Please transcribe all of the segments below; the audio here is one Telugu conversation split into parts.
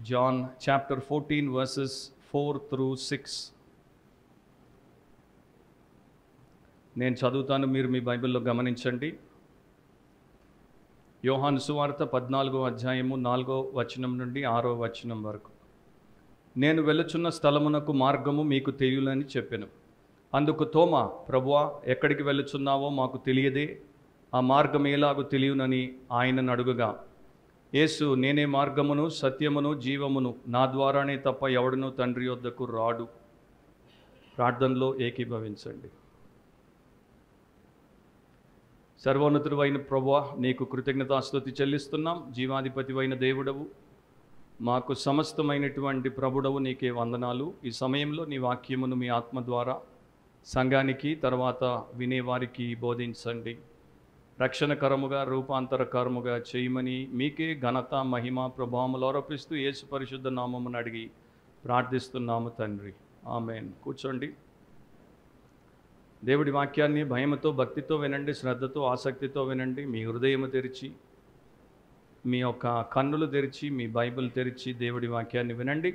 John chapter 14 verses 4 through 6. నేను చదువుతాను, మీరు మీ బైబిల్లో గమనించండి. యోహాను సువార్త 14వ అధ్యాయము 4వ వచనం నుండి 6వ వచనం వరకు. నేను వెళ్ళుచున్న స్థలమునకు మార్గము మీకు తెలియలని చెప్పెను. అందుకు తోమా, ప్రభువా, ఎక్కడికి వెళ్ళుచున్నావో మాకు తెలియదే, ఆ మార్గం ఎలాగూ తెలియనని ఆయనను అడుగగా, యేసు, నేనే మార్గమును సత్యమును జీవమును, నా ద్వారానే తప్ప ఎవడునూ తండ్రి యొద్దకు రాడు. ప్రార్థనలో ఏకీభవించండి. సర్వోన్నతుడు అయిన ప్రభువా, నీకు కృతజ్ఞతాస్తుతి చెల్లిస్తున్నాం. జీవాధిపతివైన దేవుడవు, మాకు సమస్తమైనటువంటి ప్రభుడవు, నీకే వందనాలు. ఈ సమయంలో నీ వాక్యమును మీ ఆత్మ ద్వారా సంఘానికి, తర్వాత వినేవారికి బోధించండి. రక్షణకరముగా, రూపాంతరకరముగా చేయమని మీకే ఘనత, మహిమ, ప్రభావములు ఆరోపిస్తూ యేసు పరిశుద్ధ నామమును అడిగి ప్రార్థిస్తున్నాము తండ్రి, ఆమేన్. కూర్చోండి. దేవుడి వాక్యాన్ని భయముతో, భక్తితో వినండి, శ్రద్ధతో, ఆసక్తితో వినండి. మీ హృదయము తెరిచి, మీ యొక్క కన్నులు తెరిచి, మీ బైబిల్ తెరిచి దేవుడి వాక్యాన్ని వినండి.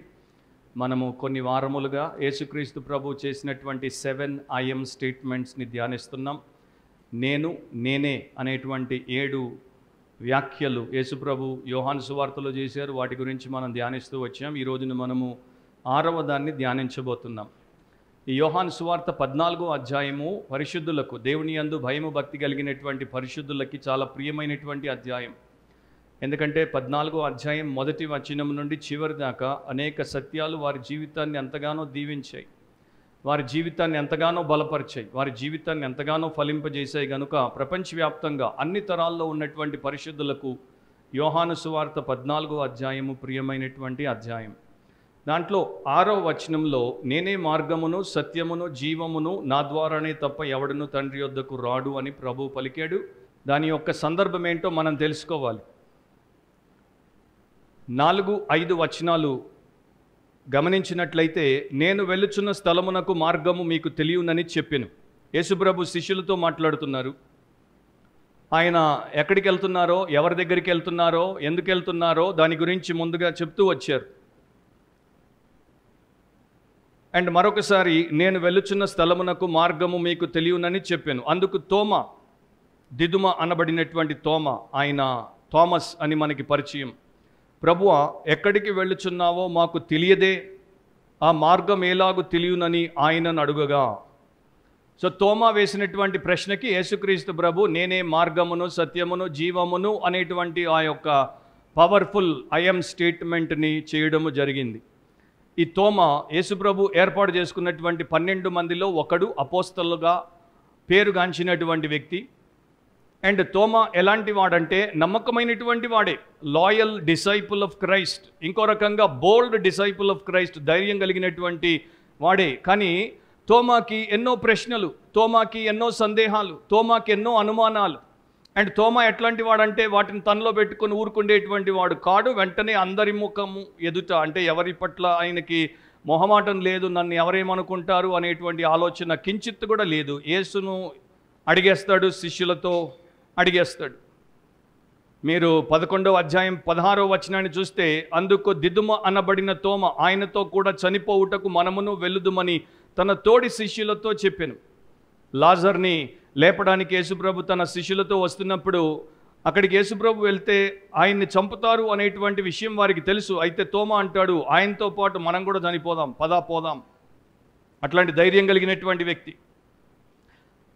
మనము కొన్ని వారములుగా యేసుక్రీస్తు ప్రభు చేసినటువంటి 7 IM స్టేట్మెంట్స్ని ధ్యానిస్తున్నాం. నేను, నేనే అనేటువంటి 7 వ్యాఖ్యలు యేసుప్రభు యోహాను సువార్తలో చేశారు. వాటి గురించి మనం ధ్యానిస్తూ వచ్చాం. ఈ రోజున మనము 6వ దాన్ని ధ్యానించబోతున్నాం. ఈ యోహాను సువార్త 14వ అధ్యాయము పరిశుద్ధులకు, దేవుని యందు భయము భక్తి కలిగినటువంటి పరిశుద్ధులకి చాలా ప్రియమైనటువంటి అధ్యాయం. ఎందుకంటే 14వ అధ్యాయం మొదటి వచనం నుండి చివరి దాకా అనేక సత్యాలు వారి జీవితాన్ని ఎంతగానో దీవించాయి, వారి జీవితాన్ని ఎంతగానో బలపరిచాయి, వారి జీవితాన్ని ఎంతగానో ఫలింపజేశాయి. కనుక ప్రపంచవ్యాప్తంగా అన్ని తరాల్లో ఉన్నటువంటి పరిశుద్ధులకు యోహాను సువార్త 14వ అధ్యాయము ప్రియమైనటువంటి అధ్యాయం. దాంట్లో 6వ వచనంలో, నేనే మార్గమును సత్యమును జీవమును, నా ద్వారానే తప్ప ఎవడును తండ్రి యొద్దకు రాడు అని ప్రభువు పలికాడు. దాని యొక్క సందర్భం ఏంటో మనం తెలుసుకోవాలి. 4-5 వచనాలు గమనించినట్లయితే, నేను వెళ్ళుచున్న స్థలమునకు మార్గము మీకు తెలియనని చెప్పెను. యేసుప్రభు శిష్యులతో మాట్లాడుతున్నారు. ఆయన ఎక్కడికి వెళ్తున్నారో, ఎవరి దగ్గరికి వెళ్తున్నారో, ఎందుకు వెళ్తున్నారో దాని గురించి ముందుగా చెప్తూ వచ్చారు. అండ్ మరొకసారి, నేను వెళ్ళుచున్న స్థలమునకు మార్గము మీకు తెలియనని చెప్పాను. అందుకు తోమా, దిదుమ అనబడినటువంటి తోమా, ఆయన థామస్ అని మనకి పరిచయం. ప్రభువా, ఎక్కడికి వెళ్ళుచున్నావో మాకు తెలియదే, ఆ మార్గం ఎలాగూ తెలియనని ఆయనను అడుగగా. సో తోమా వేసినటువంటి ప్రశ్నకి యేసుక్రీస్తు ప్రభు నేనే మార్గమును సత్యమును జీవమును అనేటువంటి ఆ యొక్క పవర్ఫుల్ ఐఎం స్టేట్మెంట్ని చేయడము జరిగింది. ఈ తోమా యేసుప్రభు ఏర్పాటు చేసుకున్నటువంటి 12 మందిలో ఒకడు, అపోస్తలుగా పేరుగాంచినటువంటి వ్యక్తి. అండ్ తోమా ఎలాంటి వాడంటే నమ్మకమైనటువంటి వాడే, లాయల్ డిసైపుల్ ఆఫ్ క్రైస్ట్, ఇంకో రకంగా బోల్డ్ డిసైపుల్ ఆఫ్ క్రైస్ట్, ధైర్యం కలిగినటువంటి వాడే. కానీ తోమాకి ఎన్నో ప్రశ్నలు, తోమాకి ఎన్నో సందేహాలు, తోమాకి ఎన్నో అనుమానాలు. అండ్ తోమా ఎట్లాంటి వాడంటే వాటిని తనలో పెట్టుకొని ఊరుకుండేటువంటి వాడు కాడు. వెంటనే అందరి ముఖము ఎదుట, అంటే ఎవరి పట్ల ఆయనకి మొహమాటం లేదు, నన్ను ఎవరేమనుకుంటారు అనేటువంటి ఆలోచన కించిత్తు కూడా లేదు. యేసును అడిగేస్తాడు, శిష్యులతో అడిగేస్తాడు. మీరు 11వ అధ్యాయం 16వ వచనాన్ని చూస్తే, అందుకు దిదుమ అనబడిన తోమ ఆయనతో కూడా చనిపోవుటకు మనమును వెళ్ళుదుమని తన తోడి శిష్యులతో చెప్పెను. లాజర్ని లేపడానికి యేసుప్రభు తన శిష్యులతో వస్తున్నప్పుడు అక్కడికి యేసుప్రభు వెళ్తే ఆయన్ని చంపుతారు అనేటువంటి విషయం వారికి తెలుసు. అయితే తోమా అంటాడు, ఆయనతో పాటు మనం కూడా చనిపోదాం, పదా పోదాం. అట్లాంటి ధైర్యం కలిగినటువంటి వ్యక్తి.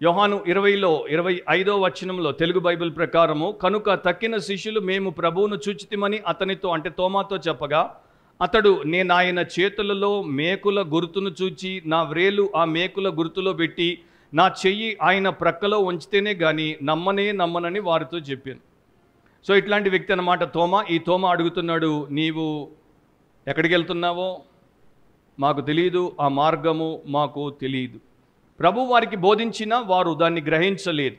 యోహాను 20:25వ వచనంలో తెలుగు బైబిల్ ప్రకారము, కనుక తక్కిన శిష్యులు మేము ప్రభువును చూచితిమని అతనితో, అంటే తోమాతో చెప్పగా, అతడు, నేను ఆయన చేతులలో మేకుల గుర్తును చూచి నా వ్రేలు ఆ మేకుల గుర్తులో పెట్టి నా చెయ్యి ఆయన ప్రక్కలో ఉంచితేనే కానీ నమ్మనని వారితో చెప్పాను. సో ఇట్లాంటి వ్యక్తి అన్నమాట తోమా. ఈ తోమా అడుగుతున్నాడు, నీవు ఎక్కడికి వెళ్తున్నావో మాకు తెలియదు, ఆ మార్గము మాకు తెలియదు. ప్రభు వారికి బోధించినా వారు దాన్ని గ్రహించలేదు.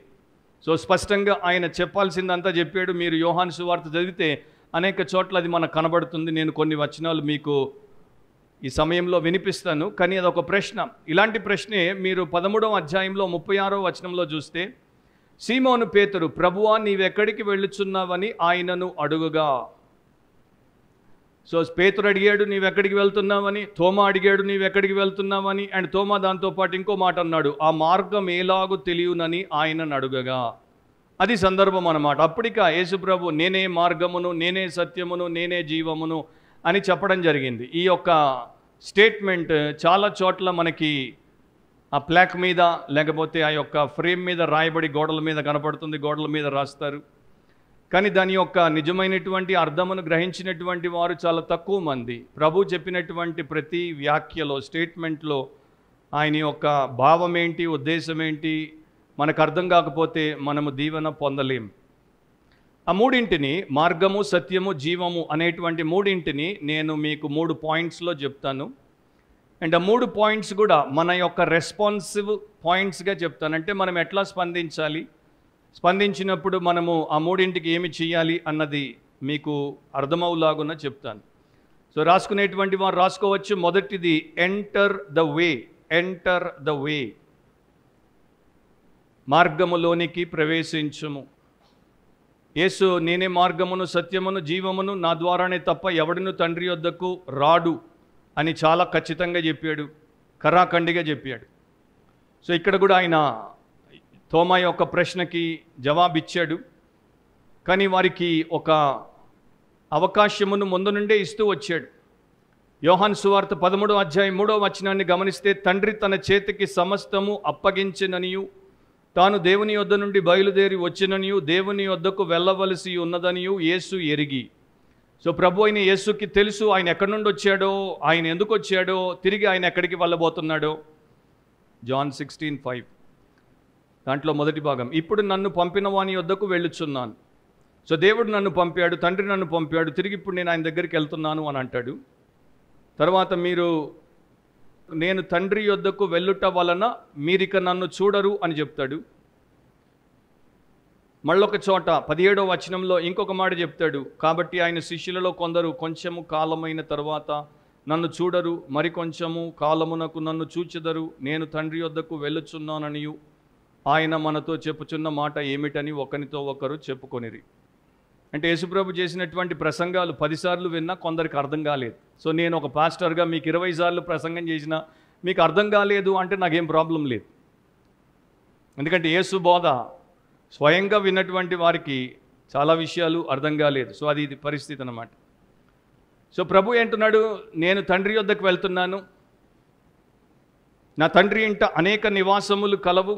సో స్పష్టంగా ఆయన చెప్పాల్సిందంతా చెప్పాడు. మీరు యోహాను సువార్త చదివితే అనేక చోట్ల అది మనకు కనబడుతుంది. నేను కొన్ని వచనాలు మీకు ఈ సమయంలో వినిపిస్తాను. కానీ అదొక ప్రశ్న. ఇలాంటి ప్రశ్నే మీరు 13వ అధ్యాయంలో 36వ వచనంలో చూస్తే, సీమోను పేతురు, ప్రభువా నీవెక్కడికి వెళ్ళుచున్నావని ఆయనను అడుగుగా. సో పేతురు అడిగాడు నీవెక్కడికి వెళ్తున్నావని, తోమా అడిగాడు నీవెక్కడికి వెళ్తున్నావని, అండ్ తోమా దాంతోపాటు ఇంకో మాట అన్నాడు, ఆ మార్గం ఎలాగో తెలియనని ఆయనను అడుగగా. అది సందర్భం అన్నమాట. అప్పటిక యేసుప్రభు నేనే మార్గమును, నేనే సత్యమును, నేనే జీవమును అని చెప్పడం జరిగింది. ఈ యొక్క స్టేట్మెంట్ చాలా చోట్ల మనకి ఆ ప్లాక్ మీద లేకపోతే ఆ యొక్క ఫ్రేమ్ మీద రాయబడి గోడల మీద కనపడుతుంది, గోడల మీద రాస్తారు. కానీ దాని యొక్క నిజమైనటువంటి అర్థమును గ్రహించినటువంటి వారు చాలా తక్కువ మంది. ప్రభు చెప్పినటువంటి ప్రతి వ్యాఖ్యలో, స్టేట్మెంట్లో ఆయన యొక్క భావం ఏంటి, ఉద్దేశం ఏంటి మనకు అర్థం కాకపోతే మనము దీవెన పొందలేం. ఆ మూడింటిని, మార్గము, సత్యము, జీవము అనేటువంటి మూడింటిని నేను మీకు 3 పాయింట్స్లో చెప్తాను. అండ్ ఆ 3 పాయింట్స్ కూడా మన యొక్క రెస్పాన్సివ్ పాయింట్స్గా చెప్తాను. అంటే మనం ఎట్లా స్పందించాలి, స్పందించినప్పుడు మనము ఆ మూడింటికి ఏమి చేయాలి అన్నది మీకు అర్థమవులాగున చెప్తాను. సో రాసుకునేటువంటి వారు రాసుకోవచ్చు. మొదటిది enter the way. Enter the way. మార్గములోనికి ప్రవేశించుము. యేసు నేనే మార్గమును, సత్యమును, జీవమును, నా ద్వారానే తప్ప ఎవడును తండ్రి యొద్దకు రాడు అని చాలా ఖచ్చితంగా చెప్పాడు, కరాఖండిగా చెప్పాడు. సో ఇక్కడ కూడా ఆయన తోమా యొక్క ప్రశ్నకి జవాబిచ్చాడు. కానీ వారికి ఒక అవకాశమును ముందు నుండే ఇస్తూ వచ్చాడు. యోహాను సువార్త 13వ అధ్యాయం 3వ వచనాన్ని గమనిస్తే, తండ్రి తన చేతికి సమస్తము అప్పగించిననియు, తాను దేవుని యొద్ద నుండి బయలుదేరి వచ్చిననియు, దేవుని యొద్దకు వెళ్ళవలసి ఉన్నదనియు యేసు ఎరిగి. సో ప్రభు అయిన యేసుకి తెలుసు ఆయన ఎక్కడి నుండి వచ్చాడో, ఆయన ఎందుకు వచ్చాడో, తిరిగి ఆయన ఎక్కడికి వెళ్ళబోతున్నాడో. జాన్ 16:5 దాంట్లో మొదటి భాగం, ఇప్పుడు నన్ను పంపిన వాని యొద్దకు వెళ్ళుచున్నాను. సో దేవుడు నన్ను పంపాడు, తండ్రి నన్ను పంపాడు, తిరిగి ఇప్పుడు నేను ఆయన దగ్గరికి వెళ్తున్నాను అని అంటాడు. తర్వాత నేను తండ్రి యొద్దకు వెళ్ళుట వలన మీరిక నన్ను చూడరు అని చెప్తాడు. మళ్ళొక చోట 17వ వచనంలో ఇంకొక మాట చెప్తాడు, కాబట్టి ఆయన శిష్యులలో కొందరు కొంచెము కాలమైన తర్వాత నన్ను చూడరు, మరికొంచెము కాలమునకు నన్ను చూచెదరు, నేను తండ్రి యొద్దకు వెళ్ళుచున్నాననియు ఆయన మనతో చెప్పుచున్న మాట ఏమిటని ఒకరితో ఒకరు చెప్పుకొనిరి. అంటే యేసుప్రభు చేసినటువంటి ప్రసంగాలు 10 సార్లు విన్నా కొందరికి అర్థం కాలేదు. సో నేను ఒక పాస్టర్గా మీకు 20 సార్లు ప్రసంగం చేసినా మీకు అర్థం కాలేదు అంటే నాకేం ప్రాబ్లం లేదు. ఎందుకంటే యేసు బోధ స్వయంగా విన్నటువంటి వారికి చాలా విషయాలు అర్థం కాలేదు. సో ఇది పరిస్థితి అన్నమాట. సో ప్రభు ఏంటున్నాడు, నేను తండ్రి యొద్దకు వెళ్తున్నాను, నా తండ్రి ఇంట అనేక నివాసములు కలవు,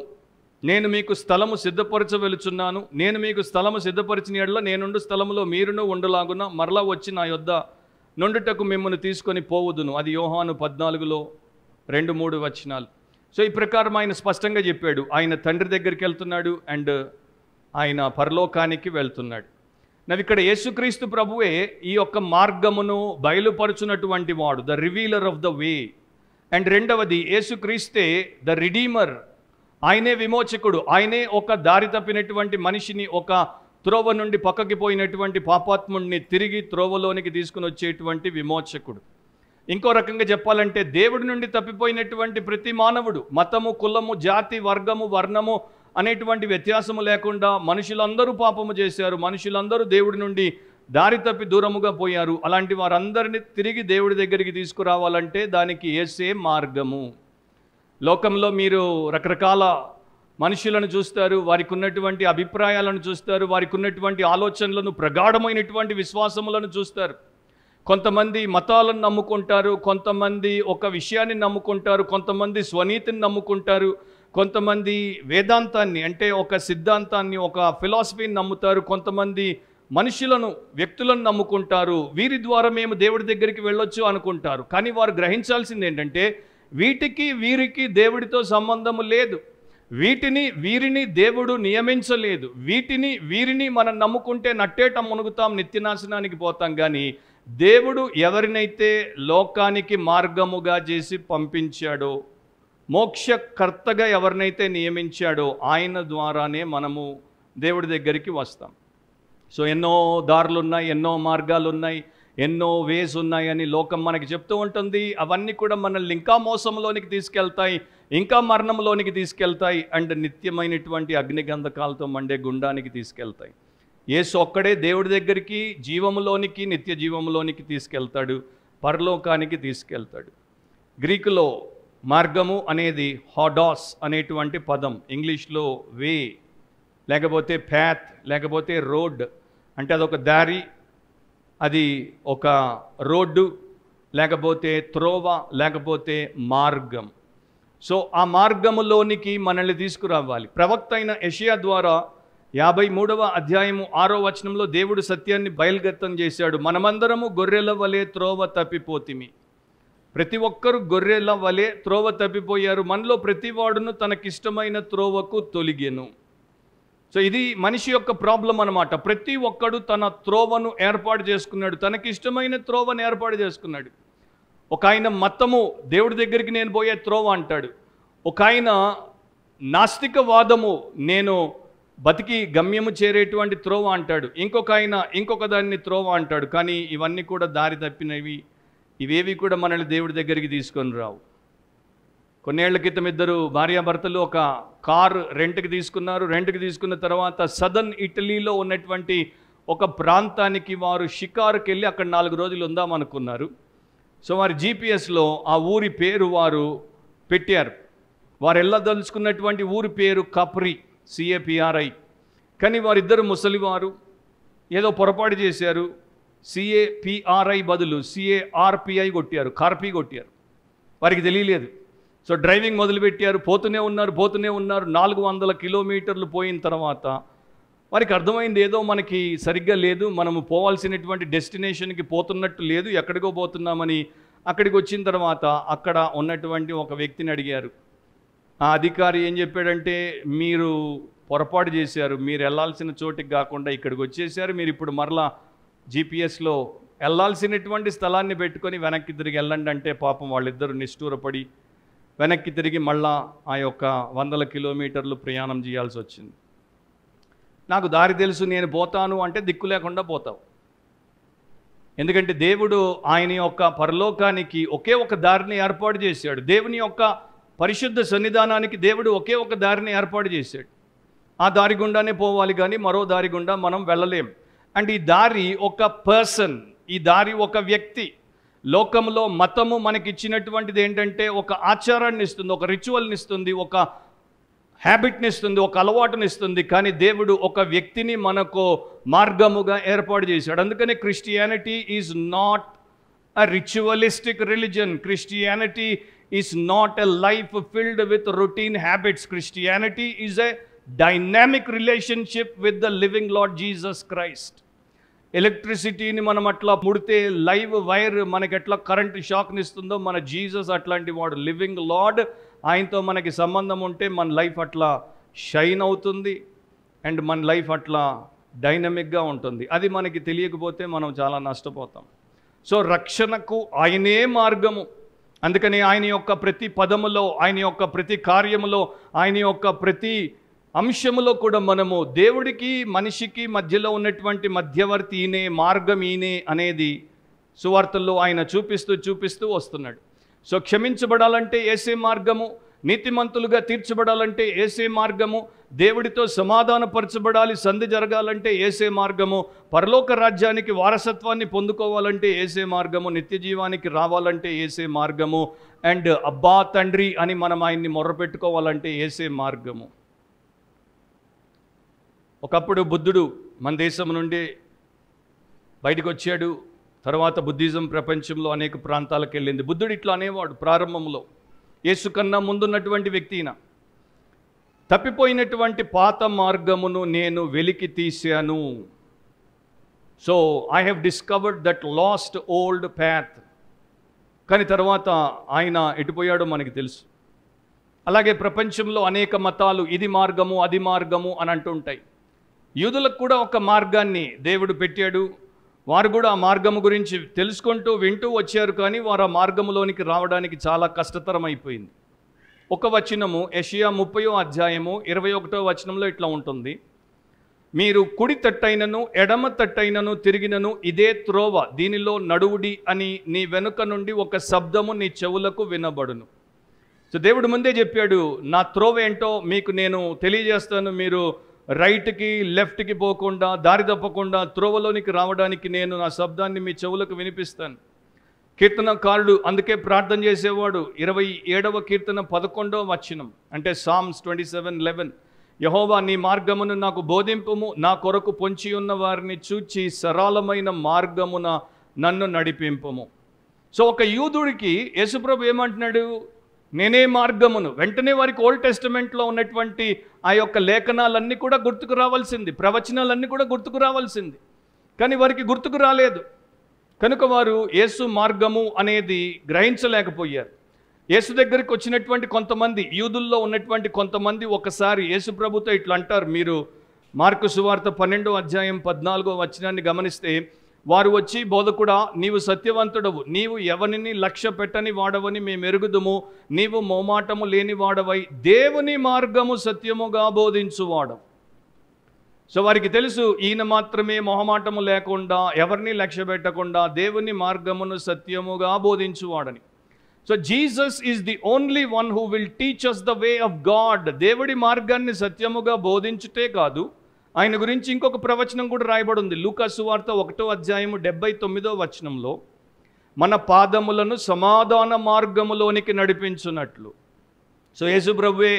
నేను మీకు స్థలము సిద్ధపరచవెలుచున్నాను, నేను మీకు స్థలము సిద్ధపరిచిన యెడల నేనుండు స్థలములో మీరును ఉండులాగున మరలా వచ్చి నా యొద్ద నుండుటకు మిమ్మల్ని తీసుకొని పోవుదును. అది యోహాను 14లో 2-3 వచనాలు. సో ఈ ప్రకారం ఆయన స్పష్టంగా చెప్పాడు, ఆయన తండ్రి దగ్గరికి వెళ్తున్నాడు అండ్ ఆయన పరలోకానికి వెళ్తున్నాడు. ఇక్కడ యేసుక్రీస్తు ప్రభువే ఈ యొక్క మార్గమును బయలుపరుచున్నటువంటి వాడు, the revealer of the way. And రెండవది యేసుక్రీస్తే ద రిడీమర్, ఆయనే విమోచకుడు, ఆయనే ఒక దారి తప్పినటువంటి మనిషిని, ఒక త్రోవ నుండి పక్కకి పోయినటువంటి పాపాత్ముడిని తిరిగి త్రోవలోనికి తీసుకుని వచ్చేటువంటి విమోచకుడు. ఇంకో రకంగా చెప్పాలంటే దేవుడి నుండి తప్పిపోయినటువంటి ప్రతి మానవుడు, మతము, కులము, జాతి, వర్గము, వర్ణము అనేటువంటి వ్యత్యాసము లేకుండా మనుషులందరూ పాపము చేశారు, మనుషులందరూ దేవుడి నుండి దారి తప్పి దూరముగా పోయారు. అలాంటి వారందరినీ తిరిగి దేవుడి దగ్గరికి తీసుకురావాలంటే దానికి యేసే మార్గము. లోకంలో మీరు రకరకాల మనుషులను చూస్తారు, వారికి ఉన్నటువంటి అభిప్రాయాలను చూస్తారు, వారికి ఉన్నటువంటి ఆలోచనలను, ప్రగాఢమైనటువంటి విశ్వాసములను చూస్తారు. కొంతమంది మతాలను నమ్ముకుంటారు, కొంతమంది ఒక విషయాన్ని నమ్ముకుంటారు, కొంతమంది స్వనీతిని నమ్ముకుంటారు, కొంతమంది వేదాంతాన్ని అంటే ఒక సిద్ధాంతాన్ని, ఒక ఫిలాసఫీని నమ్ముతారు, కొంతమంది మనుషులను, వ్యక్తులను నమ్ముకుంటారు. వీరి ద్వారా మేము దేవుడి దగ్గరికి వెళ్ళొచ్చు అనుకుంటారు. కానీ వారు గ్రహించాల్సింది ఏంటంటే వీటికి వీరికి దేవుడితో సంబంధము లేదు. వీరిని దేవుడు నియమించలేదు. వీరిని మనం నమ్ముకుంటే నట్టేట మునుగుతాం, నిత్యనాశనానికి పోతాం. కానీ దేవుడు ఎవరినైతే లోకానికి మార్గముగా చేసి పంపించాడో, మోక్షకర్తగా ఎవరినైతే నియమించాడో ఆయన ద్వారానే మనము దేవుడి దగ్గరికి వస్తాం. సో ఎన్నో దారులు ఉన్నాయి, ఎన్నో మార్గాలు ఉన్నాయి, ఎన్నో వేస్ ఉన్నాయని లోకం మనకి చెప్తూ ఉంటుంది. అవన్నీ కూడా మనల్ని ఇంకా మోసంలోనికి తీసుకెళ్తాయి, ఇంకా మరణంలోనికి తీసుకెళ్తాయి, అండ్ నిత్యమైనటువంటి అగ్నిగంధకాలతో మండే గుండానికి తీసుకెళ్తాయి. యేసు ఒక్కడే దేవుడి దగ్గరికి, జీవములోనికి, నిత్య జీవములోనికి తీసుకెళ్తాడు, పరలోకానికి తీసుకెళ్తాడు. గ్రీకులో మార్గము అనేది హోడాస్ అనేటువంటి పదం, ఇంగ్లీష్లో వే లేకపోతే ప్యాత్ లేకపోతే రోడ్, అంటే అదొక దారి, అది ఒక రోడ్డు లేకపోతే త్రోవ లేకపోతే మార్గం. సో ఆ మార్గములోనికి మనల్ని తీసుకురావాలి. ప్రవక్త అయిన యెషయా ద్వారా 53వ అధ్యాయము 6వ వచనంలో దేవుడు సత్యాన్ని బయలుగతం చేశాడు. మనమందరము గొర్రెల వలె త్రోవ తప్పిపోతిమి. ప్రతి ఒక్కరు గొర్రెల వలె త్రోవ తప్పిపోయారు, మనలో ప్రతివాడును తనకిష్టమైన త్రోవకు తొలిగెను. సో ఇది మనిషి యొక్క ప్రాబ్లం అన్నమాట. ప్రతి ఒక్కడు తన త్రోవను ఏర్పాటు చేసుకున్నాడు, తనకిష్టమైన త్రోవను ఏర్పాటు చేసుకున్నాడు. ఒక ఆయన మతము, దేవుడి దగ్గరికి నేను పోయే త్రోవ అంటాడు. ఒక ఆయన నాస్తికవాదము, నేను బతికి గమ్యము చేరేటువంటి త్రోవ అంటాడు. ఇంకొక ఆయన ఇంకొక దాన్ని త్రోవ అంటాడు. కానీ ఇవన్నీ కూడా దారి తప్పినవి, ఇవేవి కూడా మనల్ని దేవుడి దగ్గరికి తీసుకొని రావు. కొన్నేళ్ల క్రితం ఇద్దరు భార్యాభర్తలు ఒక కారు రెంట్కి తీసుకున్నారు. రెంట్కి తీసుకున్న తర్వాత సదర్న్ ఇటలీలో ఉన్నటువంటి ఒక ప్రాంతానికి వారు షికారుకి వెళ్ళి అక్కడ 4 రోజులు ఉందామనుకున్నారు. సో వారి జీపీఎస్లో ఆ ఊరి పేరు వారు పెట్టారు. వారు వెళ్ళదలుచుకున్నటువంటి ఊరి పేరు కప్రి, CAPRI. కానీ వారిద్దరు ముసలివారు, ఏదో పొరపాటు చేశారు, CAPRI బదులు CARPI కొట్టారు, కార్పి కొట్టారు. వారికి తెలియలేదు. సో డ్రైవింగ్ మొదలుపెట్టారు, పోతూనే ఉన్నారు 400 కిలోమీటర్లు పోయిన తర్వాత వారికి అర్థమైంది ఏదో మనకి సరిగ్గా లేదు, మనము పోవాల్సినటువంటి డెస్టినేషన్కి పోతున్నట్టు లేదు, ఎక్కడికో పోతున్నామని. అక్కడికి వచ్చిన తర్వాత అక్కడ ఉన్నటువంటి ఒక వ్యక్తిని అడిగారు. ఆ అధికారి ఏం చెప్పాడంటే, మీరు పొరపాటు చేశారు, మీరు వెళ్ళాల్సిన చోటికి కాకుండా ఇక్కడికి వచ్చేసారు, మీరు ఇప్పుడు మరలా జీపీఎస్లో వెళ్ళాల్సినటువంటి స్థలాన్ని పెట్టుకొని వెనక్కి తిరిగి వెళ్ళండి అంటే పాపం వాళ్ళిద్దరూ నిష్ఠూరపడి వెనక్కి తిరిగి మళ్ళా ఆ యొక్క 100 కిలోమీటర్లు ప్రయాణం చేయాల్సి వచ్చింది. నాకు దారి తెలుసు, నేను పోతాను అంటే దిక్కు లేకుండా పోతావు. ఎందుకంటే దేవుడు ఆయన యొక్క పరలోకానికి ఒకే ఒక దారిని ఏర్పాటు చేశాడు. దేవుని యొక్క పరిశుద్ధ సన్నిధానానికి దేవుడు ఒకే ఒక దారిని ఏర్పాటు చేశాడు. ఆ దారి గుండానే పోవాలి, కానీ మరో దారి గుండా మనం వెళ్ళలేం. అండ్ ఈ దారి ఒక పర్సన్, ఈ దారి ఒక వ్యక్తి. లోకంలో మతము మనకి ఇచ్చినటువంటిది ఏంటంటే ఒక ఆచారాన్ని ఇస్తుంది, ఒక రిచువల్ని ఇస్తుంది, ఒక హ్యాబిట్ని ఇస్తుంది, ఒక అలవాటుని ఇస్తుంది. కానీ దేవుడు ఒక వ్యక్తిని మనకు మార్గముగా ఏర్పాటు చేశాడు. అందుకనే Christianity is not a ritualistic religion. Christianity is not a life filled with routine habits. Christianity is a dynamic relationship with the living Lord Jesus Christ. ఎలక్ట్రిసిటీని మనం అట్లా ముడితే లైవ్ వైర్ మనకి ఎట్లా కరెంట్ షాక్ని ఇస్తుందో, మన జీసస్ అట్లాంటి వాడు, లివింగ్ లార్డ్. ఆయనతో మనకి సంబంధం ఉంటే మన లైఫ్ అట్లా షైన్ అవుతుంది అండ్ మన లైఫ్ అట్లా డైనమిక్గా ఉంటుంది. అది మనకి తెలియకపోతే మనం చాలా నష్టపోతాం. సో రక్షణకు ఆయనే మార్గము. అందుకని ఆయన యొక్క ప్రతి పదములో, ఆయన యొక్క ప్రతి కార్యములో, ఆయన యొక్క ప్రతి అంశములో కూడా మనము దేవుడికి మనిషికి మధ్యలో ఉన్నటువంటి మధ్యవర్తి ఈయనే, మార్గం ఈయనే అనేది సువార్తల్లో ఆయన చూపిస్తూ వస్తున్నాడు. సో క్షమించబడాలంటే యేసే మార్గము, నీతిమంతులుగా తీర్చబడాలంటే యేసే మార్గము, దేవుడితో సమాధానపరచబడాలి, సంధి జరగాలంటే యేసే మార్గము, పరలోక రాజ్యానికి వారసత్వాన్ని పొందుకోవాలంటే యేసే మార్గము, నిత్య జీవానికి రావాలంటే యేసే మార్గము, అండ్ అబ్బా తండ్రి అని మనం ఆయన్ని మొర్రపెట్టుకోవాలంటే యేసే మార్గము. ఒకప్పుడు బుద్ధుడు మన దేశం నుండి బయటకు వచ్చాడు. తర్వాత బుద్ధిజం ప్రపంచంలో అనేక ప్రాంతాలకు వెళ్ళింది. బుద్ధుడు ఇట్లా అనేవాడు ప్రారంభంలో, యేసు కన్నా ముందున్నటువంటి వ్యక్తిన, తప్పిపోయినటువంటి పాత మార్గమును నేను వెలికి తీశాను. So I have discovered that last old path. కానీ తర్వాత ఆయన ఎటుపోయాడో మనకి తెలుసు. అలాగే ప్రపంచంలో అనేక మతాలు ఇది మార్గము అది మార్గము అని అంటుంటాయి. యూదులకు కూడా ఒక మార్గాన్ని దేవుడు పెట్టాడు. వారు కూడా ఆ మార్గము గురించి తెలుసుకుంటూ వింటూ వచ్చారు. కానీ వారు ఆ మార్గములోనికి రావడానికి చాలా కష్టతరం అయిపోయింది. ఒక వచనము యెషయా 30వ అధ్యాయము 21వ వచనంలో ఇట్లా ఉంటుంది: మీరు కుడి తట్టైనను ఎడమ తట్టైనను తిరిగినను ఇదే త్రోవ, దీనిలో నడువుడి అని నీ వెనుక నుండి ఒక శబ్దము నీ చెవులకు వినబడును. సో దేవుడు ముందే చెప్పాడు, నా త్రోవ ఏంటో మీకు నేను తెలియజేస్తాను, మీరు రైట్కి లెఫ్ట్కి పోకుండా, దారి తప్పకుండా త్రోవలోనికి రావడానికి నేను నా శబ్దాన్ని మీ చెవులకు వినిపిస్తాను. కీర్తనకారుడు అందుకే ప్రార్థన చేసేవాడు. 27వ కీర్తన 11వ వచనం, అంటే సామ్స్ 27:11, యెహోవా నీ మార్గమును నాకు బోధింపుము, నా కొరకు పొంచి ఉన్న వారిని చూచి సరళమైన మార్గమున నన్ను నడిపింపుము. సో ఒక యూదుడికి యేసుప్రభు ఏమంటున్నాడు? నేనే మార్గమును. వెంటనే వారికి ఓల్డ్ టెస్టమెంట్లో ఉన్నటువంటి ఆ యొక్క లేఖనాలన్నీ కూడా గుర్తుకు రావాల్సింది, ప్రవచనాలన్నీ కూడా గుర్తుకు రావాల్సింది. కానీ వారికి గుర్తుకు రాలేదు. కనుక వారు యేసు మార్గము అనేది గ్రహించలేకపోయారు. యేసు దగ్గరికి వచ్చినటువంటి కొంతమంది, యూదుల్లో ఉన్నటువంటి కొంతమంది ఒకసారి యేసు ప్రభుతో ఇట్లా అంటారు. మీరు మార్కు సువార్త 12వ అధ్యాయం 14వ వచనాన్ని గమనిస్తే, వారు వచ్చి, బోధకుడా నీవు సత్యవంతుడవు, నీవు ఎవరిని లక్ష్య పెట్టని వాడవని మేము ఎరుగుదుము, నీవు మోమాటము లేని వాడవై దేవుని మార్గము సత్యముగా బోధించువాడవు. సో వారికి తెలుసు, ఈయన మాత్రమే మొహమాటము లేకుండా, ఎవరిని లక్ష్య పెట్టకుండా దేవుని మార్గమును సత్యముగా బోధించువాడని. So Jesus is the only one who will teach us the way of God. దేవుడి మార్గాన్ని సత్యముగా బోధించుటే కాదు, ఆయన గురించి ఇంకొక ప్రవచనం కూడా రాయబడి ఉంది. లూకా సువార్త 1వ అధ్యాయము 79వ వచనంలో, మన పాదములను సమాధాన మార్గములోనికి నడిపించున్నట్లు. సో యేసు ప్రభువే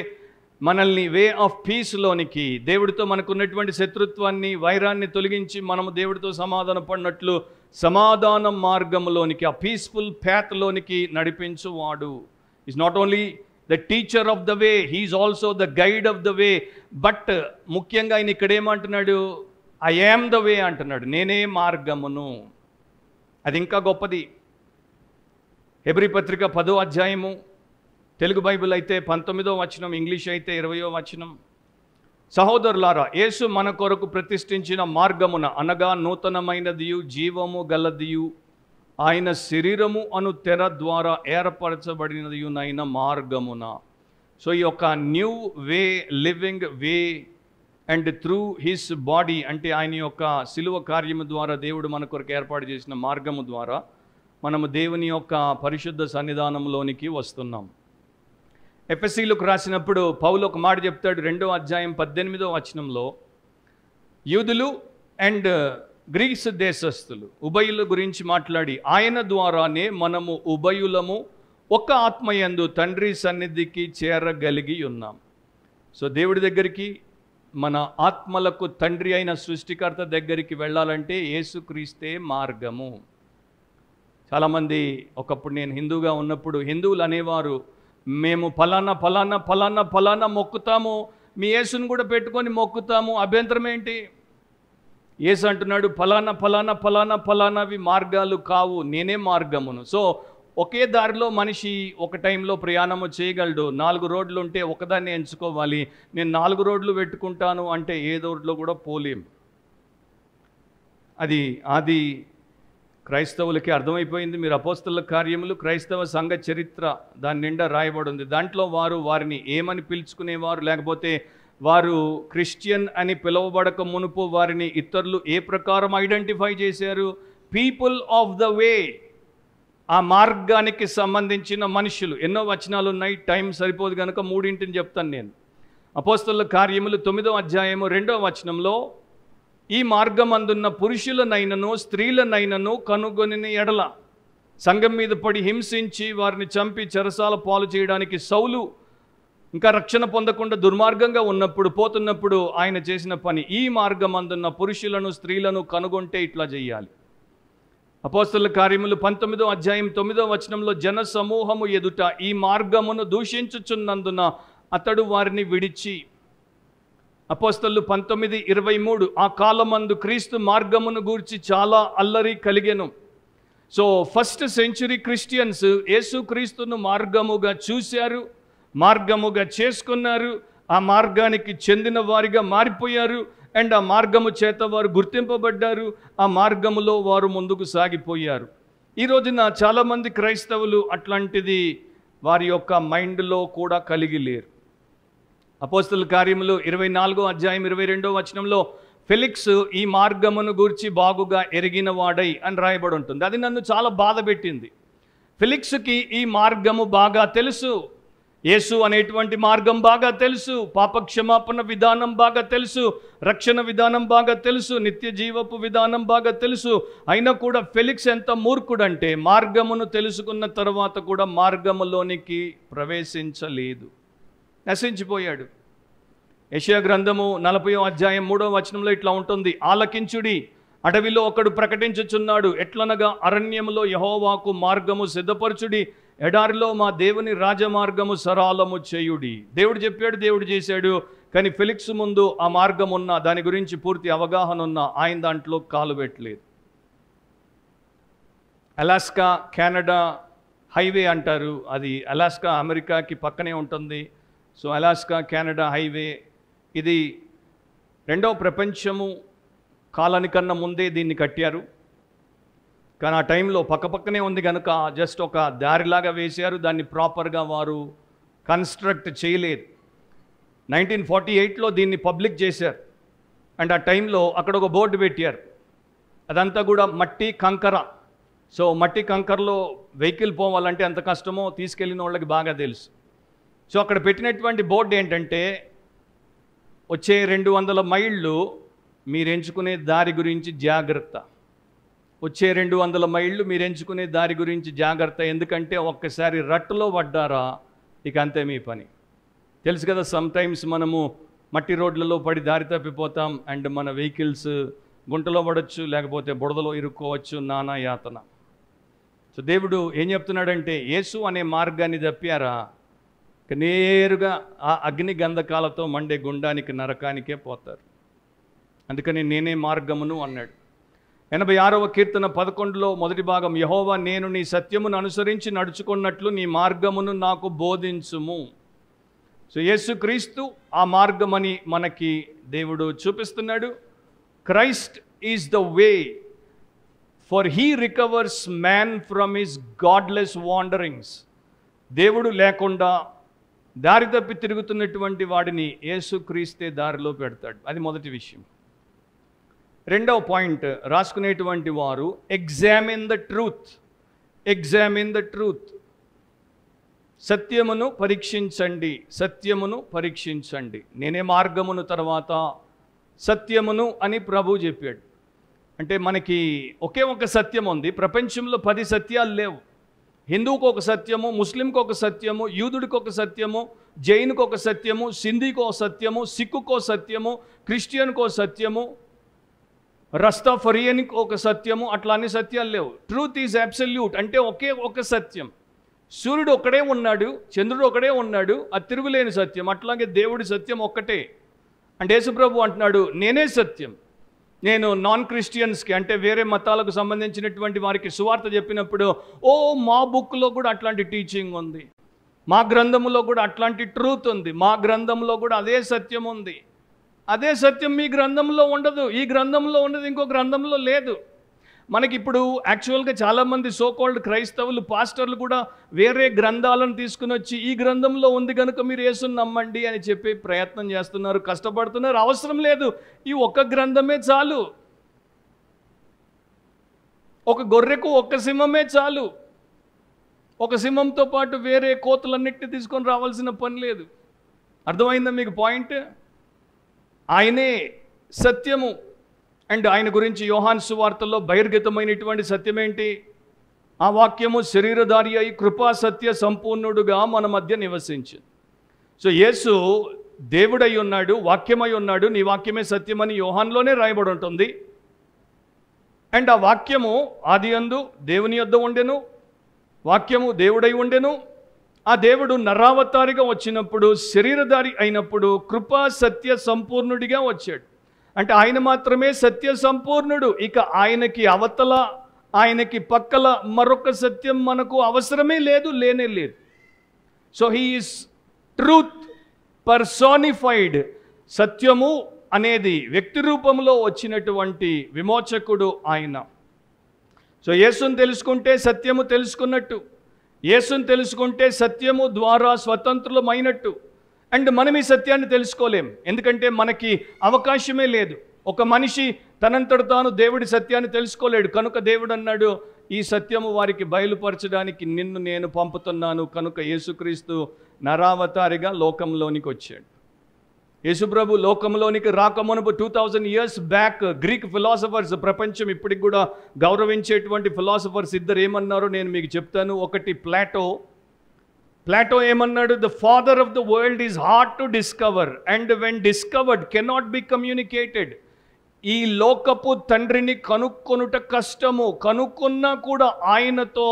మనల్ని వే ఆఫ్ పీస్లోనికి, దేవుడితో మనకున్నటువంటి శత్రుత్వాన్ని, వైరాన్ని తొలగించి మనము దేవుడితో సమాధాన పడినట్లు సమాధాన మార్గములోనికి, ఆ పీస్ఫుల్ ప్యాత్లోనికి నడిపించువాడు. Is not only the teacher of the way, he is also the guide of the way. But ముఖ్యంగా ఆయన ఇక్కడ ఏమంటున్నాడు? ఐ యామ్ ద వే అంటున్నాడు. నేనే మార్గమును. అది ఇంకా గొప్పది. హెబ్రీ పత్రిక 10వ అధ్యాయము, తెలుగు బైబిల్ అయితే 19వ వచనం, ఇంగ్లీష్ అయితే 20వ వచనం. సహోదరులారా, యేసు మన కొరకు ప్రతిష్ఠించిన మార్గమున, అనగా నూతనమైనదియు జీవము గలదియు ఆయన శరీరము అను తెర ద్వారా ఏర్పరచబడినదియునైన మార్గమున. సో ఈ యొక్క new way, living way and through his body, అంటే ఆయన యొక్క శిలువ కార్యము ద్వారా దేవుడు మన కొరకు ఏర్పాటు చేసిన మార్గము ద్వారా మనము దేవుని యొక్క పరిశుద్ధ సన్నిధానంలోనికి వస్తున్నాం. ఎఫెసీలకు రాసినప్పుడు పౌలు ఒక మాట చెప్తాడు. 2వ అధ్యాయం 18వ వచనంలో, యూదులు అండ్ గ్రీస్ దేశస్థులు, ఉభయుల గురించి మాట్లాడి, ఆయన ద్వారానే మనము ఉభయులము ఒక ఆత్మయందు తండ్రి సన్నిధికి చేరగలిగి ఉన్నాం. సో దేవుడి దగ్గరికి, మన ఆత్మలకు తండ్రి అయిన సృష్టికర్త దగ్గరికి వెళ్ళాలంటే యేసుక్రీస్తే మార్గము. చాలామంది, ఒకప్పుడు నేను హిందూగా ఉన్నప్పుడు హిందువులు అనేవారు, మేము ఫలానా ఫలానా ఫలానా ఫలానా మొక్కుతాము, మీ యేసును కూడా పెట్టుకొని మొక్కుతాము, అభ్యంతరం ఏంటి? యేసు అంటున్నాడు, ఫలానా ఫలానా ఫలానా ఫలానావి మార్గాలు కావు, నేనే మార్గమును. సో ఒకే దారిలో మనిషి ఒక టైంలో ప్రయాణము చేయగలడు. 4 రోడ్లు ఉంటే ఒకదాన్ని ఎంచుకోవాలి. నేను 4 రోడ్లు పెట్టుకుంటాను అంటే ఏ రోడ్లో కూడా పోలేం. అది క్రైస్తవులకి అర్థమైపోయింది. మీరు అపోస్తలుల కార్యములు, క్రైస్తవ సంఘ చరిత్ర దాని నిండా రాయబడి ఉంది. దాంట్లో వారిని ఏమని పిలుచుకునేవారు, లేకపోతే వారు క్రిస్టియన్ అని పిలువబడక మునుపు వారిని ఇతరులు ఏ ప్రకారం ఐడెంటిఫై చేశారు? పీపుల్ ఆఫ్ ద వే, ఆ మార్గానికి సంబంధించిన మనుషులు. ఎన్నో వచనాలు ఉన్నాయి, టైం సరిపోదు కనుక 3 చెప్తాను నేను. అపోస్తలుల కార్యములు 9వ అధ్యాయము 2వ వచనంలో, ఈ మార్గం అందున్న పురుషులనైనను స్త్రీలనైనను కనుగొని ఎడల సంఘం మీద పడి హింసించి వారిని చంపి చెరసాల పాలు చేయడానికి సౌలు ఇంకా రక్షణ పొందకుండా దుర్మార్గంగా పోతున్నప్పుడు ఆయన చేసిన పని, ఈ మార్గం అందున్న పురుషులను స్త్రీలను కనుగొంటే ఇట్లా చేయాలి. అపోస్తలుల కార్యములు 19వ అధ్యాయం 9వ వచనంలో, జన సమూహము ఎదుట ఈ మార్గమును దూషించుచున్నందున అతడు వారిని విడిచి. అపోస్తలు 19:23, ఆ కాలమందు క్రీస్తు మార్గమును గూర్చి చాలా అల్లరి కలిగెను. సో ఫస్ట్ సెంచురీ క్రిస్టియన్స్ యేసు క్రీస్తును మార్గముగా చూశారు, మార్గముగా చేసుకున్నారు, ఆ మార్గానికి చెందిన వారిగా మారిపోయారు. అండ్ ఆ మార్గము చేత వారు గుర్తింపబడ్డారు, ఆ మార్గములో వారు ముందుకు సాగిపోయారు. ఈ రోజున చాలామంది క్రైస్తవులు అట్లాంటిది వారి యొక్క మైండ్లో కూడా కలిగి లేరు. అపోస్తలుల కార్యములు 24వ అధ్యాయం 22వ వచనంలో, ఫెలిక్స్ ఈ మార్గమును గూర్చి బాగుగా ఎరిగిన వాడై అని రాయబడి ఉంటుంది. అది నన్ను చాలా బాధ పెట్టింది. ఫెలిక్స్కి ఈ మార్గము బాగా తెలుసు. యేసు అనేటువంటి మార్గం బాగా తెలుసు, పాపక్షమాపణ విధానం బాగా తెలుసు, రక్షణ విధానం బాగా తెలుసు, నిత్య జీవపు విధానం బాగా తెలుసు. అయినా కూడా ఫెలిక్స్ ఎంత మూర్ఖుడంటే మార్గమును తెలుసుకున్న తర్వాత కూడా మార్గములోనికి ప్రవేశించలేదు, నశించిపోయాడు. యెషయా గ్రంథము 40వ అధ్యాయం 3వ వచనంలో ఇట్లా ఉంటుంది: ఆలకించుడి, అడవిలో ఒకడు ప్రకటించుచున్నాడు, ఎట్లనగా అరణ్యములో యెహోవాకు మార్గము సిద్ధపరచుడి, ఎడారిలో మా దేవుని రాజమార్గము సరళము చేయుడి. దేవుడు చెప్పాడు, దేవుడు చేశాడు. కానీ ఫెలిక్స్ ముందు ఆ మార్గం ఉన్న, దాని గురించి పూర్తి అవగాహన ఉన్న ఆయన దాంట్లో కాలు పెట్టలేదు. అలాస్కా కెనడా హైవే అంటారు, అది అలాస్కా అమెరికాకి పక్కనే ఉంటుంది. సో అలాస్కా కెనడా హైవే ఇది రెండవ ప్రపంచము కాలానికన్నా ముందే దీన్ని కట్టారు. కానీ ఆ టైంలో పక్కపక్కనే ఉంది కనుక జస్ట్ ఒక దారిలాగా వేశారు, దాన్ని ప్రాపర్గా వారు కన్స్ట్రక్ట్ చేయలేదు. 1948లో దీన్ని పబ్లిక్ చేశారు. అండ్ ఆ టైంలో అక్కడ ఒక బోర్డు పెట్టారు, అదంతా కూడా మట్టి కంకర. సో మట్టి కంకరలో వెహికల్ పోవాలంటే ఎంత కష్టమో తీసుకెళ్ళిన వాళ్ళకి బాగా తెలుసు. సో అక్కడ పెట్టినటువంటి బోర్డు ఏంటంటే, వచ్చే 200 మైళ్ళు మీరు ఎంచుకునే దారి గురించి జాగ్రత్త, వచ్చే 200 మైళ్ళు మీరు ఎంచుకునే దారి గురించి జాగ్రత్త. ఎందుకంటే ఒక్కసారి రట్టులో పడ్డారా ఇక అంతే మీ పని. తెలుసు కదా, సమ్టైమ్స్ మనము మట్టి రోడ్లలో పడి దారి తప్పిపోతాం. అండ్ మన వెహికల్స్ గుంటలో పడవచ్చు, లేకపోతే బుడదలో ఇరుక్కోవచ్చు, నానా యాతన. సో దేవుడు ఏం చెప్తున్నాడంటే, యేసు అనే మార్గాన్ని తప్పారా నేరుగా ఆ అగ్ని గంధకాలతో మండే గుండానికి, నరకానికే పోతారు. అందుకని నేనే మార్గమును అన్నాడు. 86వ కీర్తన 11లో మొదటి భాగం: యెహోవా, నేను నీ సత్యమును అనుసరించి నడుచుకున్నట్లు నీ మార్గమును నాకు బోధించుము. సో యేసుక్రీస్తు ఆ మార్గమని మనకి దేవుడు చూపిస్తున్నాడు. Christ is the way, for he recovers man from his godless wanderings. దేవుడు లేకుండా దారి తప్పి తిరుగుతున్నటువంటి వాడిని యేసుక్రీస్తే దారిలో పెడతాడు. అది మొదటి విషయం. రెండవ పాయింట్ రాసుకునేటువంటి వారు, examine the truth. Examine the truth. సత్యమును పరీక్షించండి, సత్యమును పరీక్షించండి. నేనే మార్గమును తర్వాత సత్యమును అని ప్రభు చెప్పాడు. అంటే మనకి ఒకే ఒక సత్యం ఉంది, ప్రపంచంలో 10 సత్యాలు లేవు. హిందువుకు ఒక సత్యము, ముస్లింకి ఒక సత్యము, యూదుడికి ఒక సత్యము, జైనుకు ఒక సత్యము, సింధీకి ఒక సత్యము, సిక్కుకో సత్యము, క్రిస్టియన్కో సత్యము, రస్తాఫరియన్కి ఒక సత్యము. అట్లా అన్ని సత్యాలు లేవు. ట్రూత్ ఈజ్ అబ్సల్యూట్, అంటే ఒకే ఒక సత్యం. సూర్యుడు ఒకడే ఉన్నాడు, చంద్రుడు ఒకడే ఉన్నాడు, అది తిరుగులేని సత్యం. అట్లాగే దేవుడి సత్యం ఒక్కటే. అంటే యేసుప్రభు అంటున్నాడు, నేనే సత్యం. నేను నాన్ క్రిస్టియన్స్కి, అంటే వేరే మతాలకు సంబంధించినటువంటి వారికి సువార్త చెప్పినప్పుడు, ఓ మా బుక్లో కూడా అట్లాంటి టీచింగ్ ఉంది, మా గ్రంథంలో కూడా అట్లాంటి ట్రూత్ ఉంది, మా గ్రంథంలో కూడా అదే సత్యం ఉంది. అదే సత్యం మీ గ్రంథంలో ఉండదు, ఈ గ్రంథంలో ఉండదు, ఇంకో గ్రంథంలో లేదు. మనకి ఇప్పుడు యాక్చువల్గా చాలామంది సోకాల్డ్ క్రైస్తవులు, పాస్టర్లు కూడా వేరే గ్రంథాలను తీసుకుని వచ్చి ఈ గ్రంథంలో ఉంది కనుక మీరు యేసుని నమ్మండి అని చెప్పి ప్రయత్నం చేస్తున్నారు, కష్టపడుతున్నారు. అవసరం లేదు, ఈ ఒక్క గ్రంథమే చాలు. ఒక గొర్రెకు ఒక్క సింహమే చాలు. ఒక సింహంతో పాటు వేరే కోతులన్నిటిని తీసుకొని రావాల్సిన పని లేదు. అర్థమైందా మీకు పాయింట్? ఆయనే సత్యము. అండ్ ఆయన గురించి యోహాను సువార్తలో బహిర్గతమైనటువంటి సత్యం ఏంటి? ఆ వాక్యము శరీరధారి అయి కృపా సత్య సంపూర్ణుడుగా మన మధ్య నివసించింది. సో యేసు దేవుడై ఉన్నాడు, వాక్యమై ఉన్నాడు. నీ వాక్యమే సత్యమని యోహానులోనే రాయబడి ఉంటుంది. అండ్ ఆ వాక్యము ఆదియందు దేవుని యొద్ద ఉండెను, వాక్యము దేవుడై ఉండెను. ఆ దేవుడు నరావతారిగా వచ్చినప్పుడు, శరీరధారి అయినప్పుడు కృపా సత్య సంపూర్ణుడిగా వచ్చాడు. అంటే ఆయన మాత్రమే సత్య సంపూర్ణుడు. ఇక ఆయనకి అవతల, ఆయనకి పక్కల మరొక సత్యం మనకు అవసరమే లేదు, లేనే లేదు. So he is truth personified. సత్యము అనేది వ్యక్తి రూపంలో వచ్చినటువంటి విమోచకుడు ఆయన. సో యేసుని తెలుసుకుంటే సత్యము తెలుసుకున్నట్టు, యేసుని తెలుసుకుంటే సత్యము ద్వారా స్వతంత్రులమైనట్టు. అండ్ మనం ఈ సత్యాన్ని తెలుసుకోలేం, ఎందుకంటే మనకి అవకాశమే లేదు. ఒక మనిషి తనంతట తాను దేవుడి సత్యాన్ని తెలుసుకోలేడు. కనుక దేవుడు అన్నాడు, ఈ సత్యము వారికి బయలుపరచడానికి నిన్ను నేను పంపుతున్నాను. కనుక యేసుక్రీస్తు నరావతారిగా లోకంలోనికి వచ్చాడు. యేసుప్రభు లోకంలోనికి రాకమునుపు 2000 years బ్యాక్ గ్రీక్ ఫిలాసఫర్స్, ప్రపంచం ఇప్పటికి కూడా గౌరవించేటువంటి ఫిలాసఫర్స్ ఇద్దరు ఏమన్నారో నేను మీకు చెప్తాను. ఒకటి ప్లాటో ఏమన్నాడు? The father of the world is hard to discover and when discovered cannot be communicated. ఈ లోకపు తండ్రిని కనుక్కొనుట కష్టము, కనుక్కున్నా కూడా ఆయనతో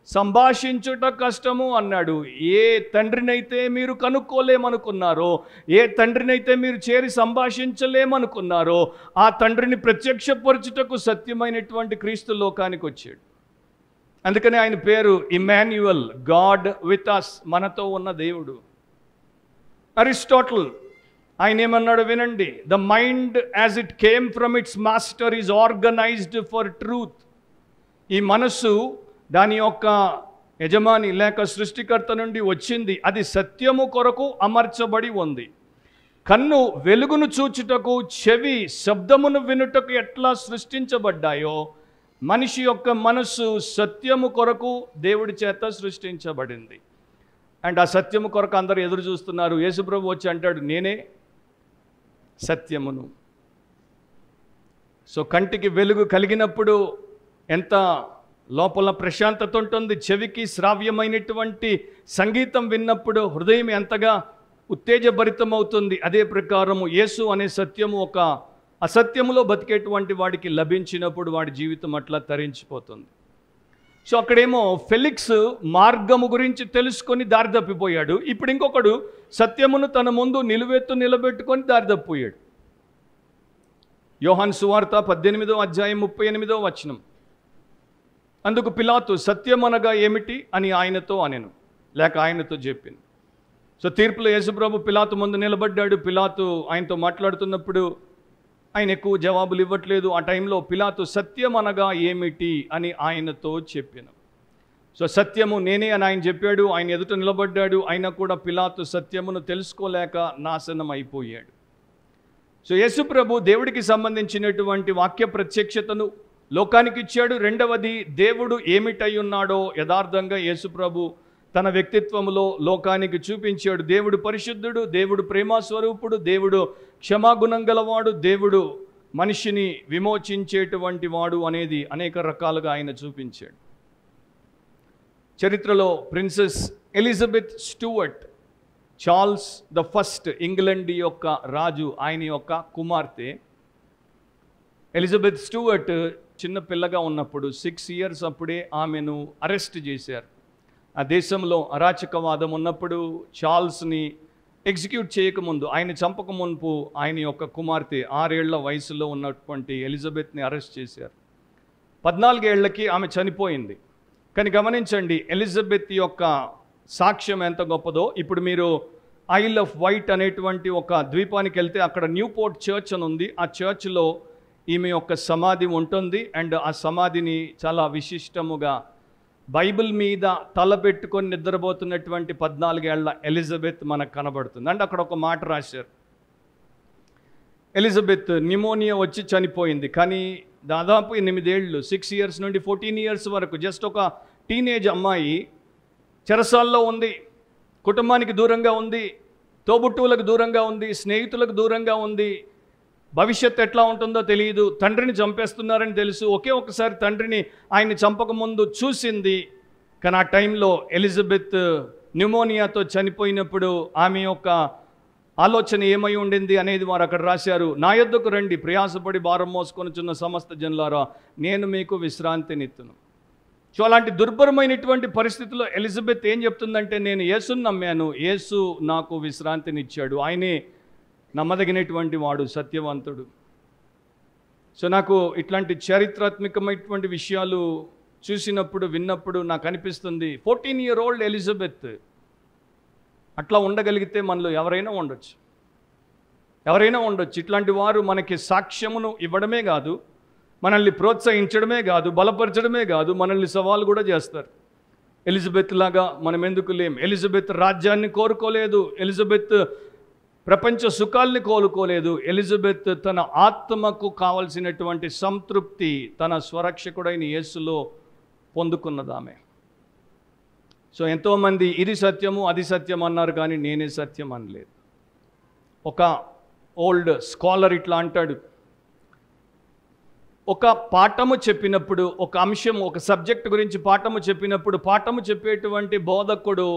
సంభాషించుట కష్టము అన్నాడు. ఏ తండ్రినైతే మీరు కనుక్కోలేమనుకున్నారో, ఏ తండ్రినైతే మీరు చేరి సంభాషించలేమనుకున్నారో, ఆ తండ్రిని ప్రత్యక్షపరచుటకు సత్యమైనటువంటి క్రీస్తు లోకానికి వచ్చాడు. అందుకని ఆయన పేరు ఇమ్మాన్యుయల్, గాడ్ విత్ అస్, మనతో ఉన్న దేవుడు. అరిస్టాటిల్ ఆయన ఏమన్నాడు వినండి. The mind as it came from it's master is organised for truth. ఈ మనస్సు దాని యొక్క యజమాని లేక సృష్టికర్త నుండి వచ్చింది, అది సత్యము కొరకు అమర్చబడి ఉంది. కన్ను వెలుగును చూచుటకు, చెవి శబ్దమును వినుటకు ఎట్లా సృష్టించబడ్డాయో, మనిషి యొక్క మనస్సు సత్యము కొరకు దేవుడి చేత సృష్టించబడింది. అండ్ ఆ సత్యము కొరకు అందరూ ఎదురు చూస్తున్నారు. యేసుప్రభు వచ్చి అంటాడు, నేనే సత్యమును. సో కంటికి వెలుగు కలిగినప్పుడు ఎంత లోపల ప్రశాంతత ఉంటుంది. చెవికి శ్రావ్యమైనటువంటి సంగీతం విన్నప్పుడు హృదయం ఎంతగా ఉత్తేజభరితమవుతుంది. అదే ప్రకారము యేసు అనే సత్యము ఒక అసత్యములో బతికేటువంటి వాడికి లభించినప్పుడు వాడి జీవితం అట్లా తరించిపోతుంది. సో అక్కడేమో ఫెలిక్స్ మార్గము గురించి తెలుసుకొని దారి తప్పిపోయాడు. ఇప్పుడు ఇంకొకడు సత్యమును తన ముందు నిలువెత్తు నిలబెట్టుకొని దారి తప్పిపోయాడు. యోహాను సువార్త 18వ అధ్యాయం 38వ వచనం. అందుకు పిలాతు సత్యమనగా ఏమిటి అని ఆయనతో అనెను, లేక ఆయనతో చెప్పింది. సో తీర్పులో యేసుప్రభు పిలాతు ముందు నిలబడ్డాడు. పిలాతు ఆయనతో మాట్లాడుతున్నప్పుడు ఆయన ఎక్కువ జవాబులు ఇవ్వట్లేదు. ఆ టైంలో పిలాతు సత్యమనగా ఏమిటి అని ఆయనతో చెప్పాను. సో సత్యము నేనే అని ఆయన చెప్పాడు. ఆయన ఎదుట నిలబడ్డాడు. అయినా కూడా పిలాతు సత్యమును తెలుసుకోలేక నాశనం అయిపోయాడు. సో యేసుప్రభు దేవుడికి సంబంధించినటువంటి వాక్య ప్రత్యక్షతను లోకానికి ఇచ్చాడు. రెండవది, దేవుడు ఏమిటై ఉన్నాడో యథార్థంగా యేసుప్రభు తన వ్యక్తిత్వములో లోకానికి చూపించాడు. దేవుడు పరిశుద్ధుడు, దేవుడు ప్రేమస్వరూపుడు, దేవుడు క్షమాగుణం గలవాడు, దేవుడు మనిషిని విమోచించేటువంటి వాడు అనేది అనేక రకాలుగా ఆయన చూపించాడు. చరిత్రలో princess Elizabeth Stuart, Charles the first England యొక్క రాజు, ఆయన యొక్క కుమార్తె ఎలిజబెత్ స్టూవర్ట్ చిన్న పిల్లగా ఉన్నప్పుడు 6 years అప్పుడే ఆమెను అరెస్ట్ చేశారు. ఆ దేశంలో అరాచకవాదం ఉన్నప్పుడు చార్ల్స్ని ఎగ్జిక్యూట్ చేయకముందు, ఆయన చంపక మునుపు ఆయన యొక్క కుమార్తె 6 ఏళ్ల వయసులో ఉన్నటువంటి ఎలిజబెత్ని అరెస్ట్ చేశారు. 14 ఏళ్లకి ఆమె చనిపోయింది. కానీ గమనించండి, ఎలిజబెత్ యొక్క సాక్ష్యం ఎంత గొప్పదో. ఇప్పుడు మీరు ఐల్ ఆఫ్ వైట్ అనేటువంటి ఒక ద్వీపానికి వెళ్తే అక్కడ న్యూపోర్ట్ చర్చ్ అని ఉంది. ఆ చర్చ్లో ఈమె యొక్క సమాధి ఉంటుంది. అండ్ ఆ సమాధిని చాలా విశిష్టముగా బైబిల్ మీద తల పెట్టుకొని నిద్రపోతున్నటువంటి 14 ఏళ్ల ఎలిజబెత్ మనకు కనబడుతుంది. అంటే అక్కడ ఒక మాట రాశారు, ఎలిజబెత్ న్యూమోనియా వచ్చి చనిపోయింది. కానీ దాదాపు 8 ఏళ్ళు, 6 years నుండి 14 years వరకు జస్ట్ ఒక టీనేజ్ అమ్మాయి చెరసాల్లో ఉంది, కుటుంబానికి దూరంగా ఉంది, తోబుట్టువులకు దూరంగా ఉంది, స్నేహితులకు దూరంగా ఉంది. భవిష్యత్తు ఎట్లా ఉంటుందో తెలియదు. తండ్రిని చంపేస్తున్నారని తెలుసు. ఒకే ఒకసారి తండ్రిని ఆయన్ని చంపకముందు చూసింది. కానీ ఆ టైంలో ఎలిజబెత్ న్యూమోనియాతో చనిపోయినప్పుడు ఆమె యొక్క ఆలోచన ఏమై ఉండింది అనేది వారు అక్కడ రాశారు. నా యొద్దకు రండి ప్రయాసపడి భారం మోసుకొనుచున్న సమస్త జనులారా, నేను మీకు విశ్రాంతినిత్తును. సో అలాంటి దుర్భరమైనటువంటి పరిస్థితుల్లో ఎలిజబెత్ ఏం చెప్తుందంటే, నేను యేసుని నమ్మాను, యేసు నాకు విశ్రాంతినిచ్చాడు, ఆయనే నమ్మదగినటువంటి వాడు, సత్యవంతుడు. సో నాకు ఇట్లాంటి చారిత్రాత్మకమైనటువంటి విషయాలు చూసినప్పుడు విన్నప్పుడు నాకు అనిపిస్తుంది, 14-year-old ఎలిజబెత్ అట్లా ఉండగలిగితే మనలో ఎవరైనా ఉండొచ్చు. ఇట్లాంటి వారు మనకి సాక్ష్యమును ఇవ్వడమే కాదు, మనల్ని ప్రోత్సహించడమే కాదు, బలపరచడమే కాదు, మనల్ని సవాలు కూడా చేస్తారు. ఎలిజబెత్ లాగా మనం ఎందుకు లేం? ఎలిజబెత్ రాజ్యాన్ని కోరుకోలేదు, ఎలిజబెత్ ప్రపంచ సుఖాల్ని కోలుకోలేదు. ఎలిజబెత్ తన ఆత్మకు కావలసినటువంటి సంతృప్తి తన స్వరక్షకుడైన యేసులో పొందుకున్నదామె. సో ఎంతోమంది ఇది సత్యము అది సత్యం అన్నారు, కానీ నేనే సత్యం అనలేదు. ఒక ఓల్డ్ స్కాలర్ ఇట్లా అంటాడు, ఒక పాఠము చెప్పినప్పుడు, ఒక అంశం, ఒక సబ్జెక్ట్ గురించి పాఠము చెప్పినప్పుడు, పాఠము చెప్పేటువంటి బోధకుడు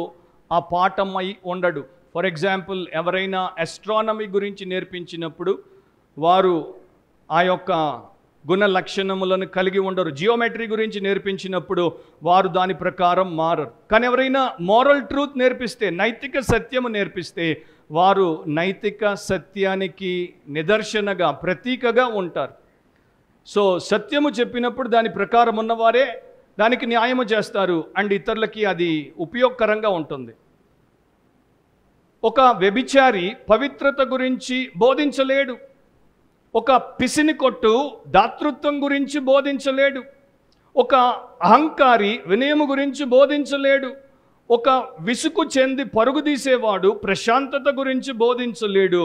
ఆ పాఠమై ఉండడు. ఫర్ ఎగ్జాంపుల్, ఎవరైనా ఆస్ట్రానమీ గురించి నేర్పించినప్పుడు వారు ఆ యొక్క గుణ లక్షణములను కలిగి ఉండరు. జియోమెట్రీ గురించి నేర్పించినప్పుడు వారు దాని ప్రకారం మారరు. కానీ ఎవరైనా మోరల్ ట్రూత్ నేర్పిస్తే, నైతిక సత్యము నేర్పిస్తే, వారు నైతిక సత్యానికి నిదర్శనగా, ప్రతీకగా ఉంటారు. సో సత్యము చెప్పినప్పుడు దాని ప్రకారం ఉన్నవారే దానికి న్యాయము చేస్తారు అండ్ ఇతరులకి అది ఉపయోగకరంగా ఉంటుంది. ఒక వ్యభిచారి పవిత్రత గురించి బోధించలేడు. ఒక పిసిని కొట్టు దాతృత్వం గురించి బోధించలేడు. ఒక అహంకారి వినయము గురించి బోధించలేడు. ఒక విసుగు చెంది పరుగు తీసేవాడు ప్రశాంతత గురించి బోధించలేడు.